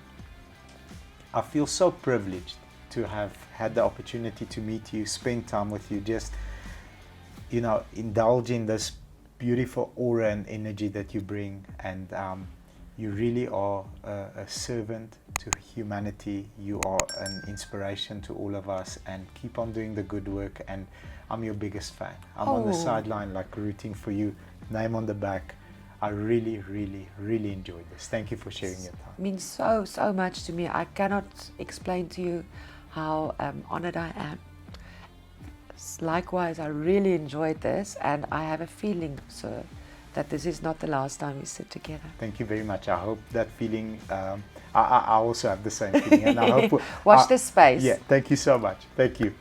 so privileged to have had the opportunity to meet you, spend time with you, just, you know, indulge in this beautiful aura and energy that you bring, and you really are a servant to humanity. You are an inspiration to all of us, and keep on doing the good work. And I'm your biggest fan. I'm on the sideline, like, rooting for you, name on the back. I really enjoyed this. Thank you for sharing your time. It means so much to me. I cannot explain to you how honored I am. Likewise, I really enjoyed this, and I have a feeling, sir, that this is not the last time we sit together. Thank you very much. I hope that feeling, I also have the same feeling. And I hope watch this space. Yeah, thank you so much. Thank you.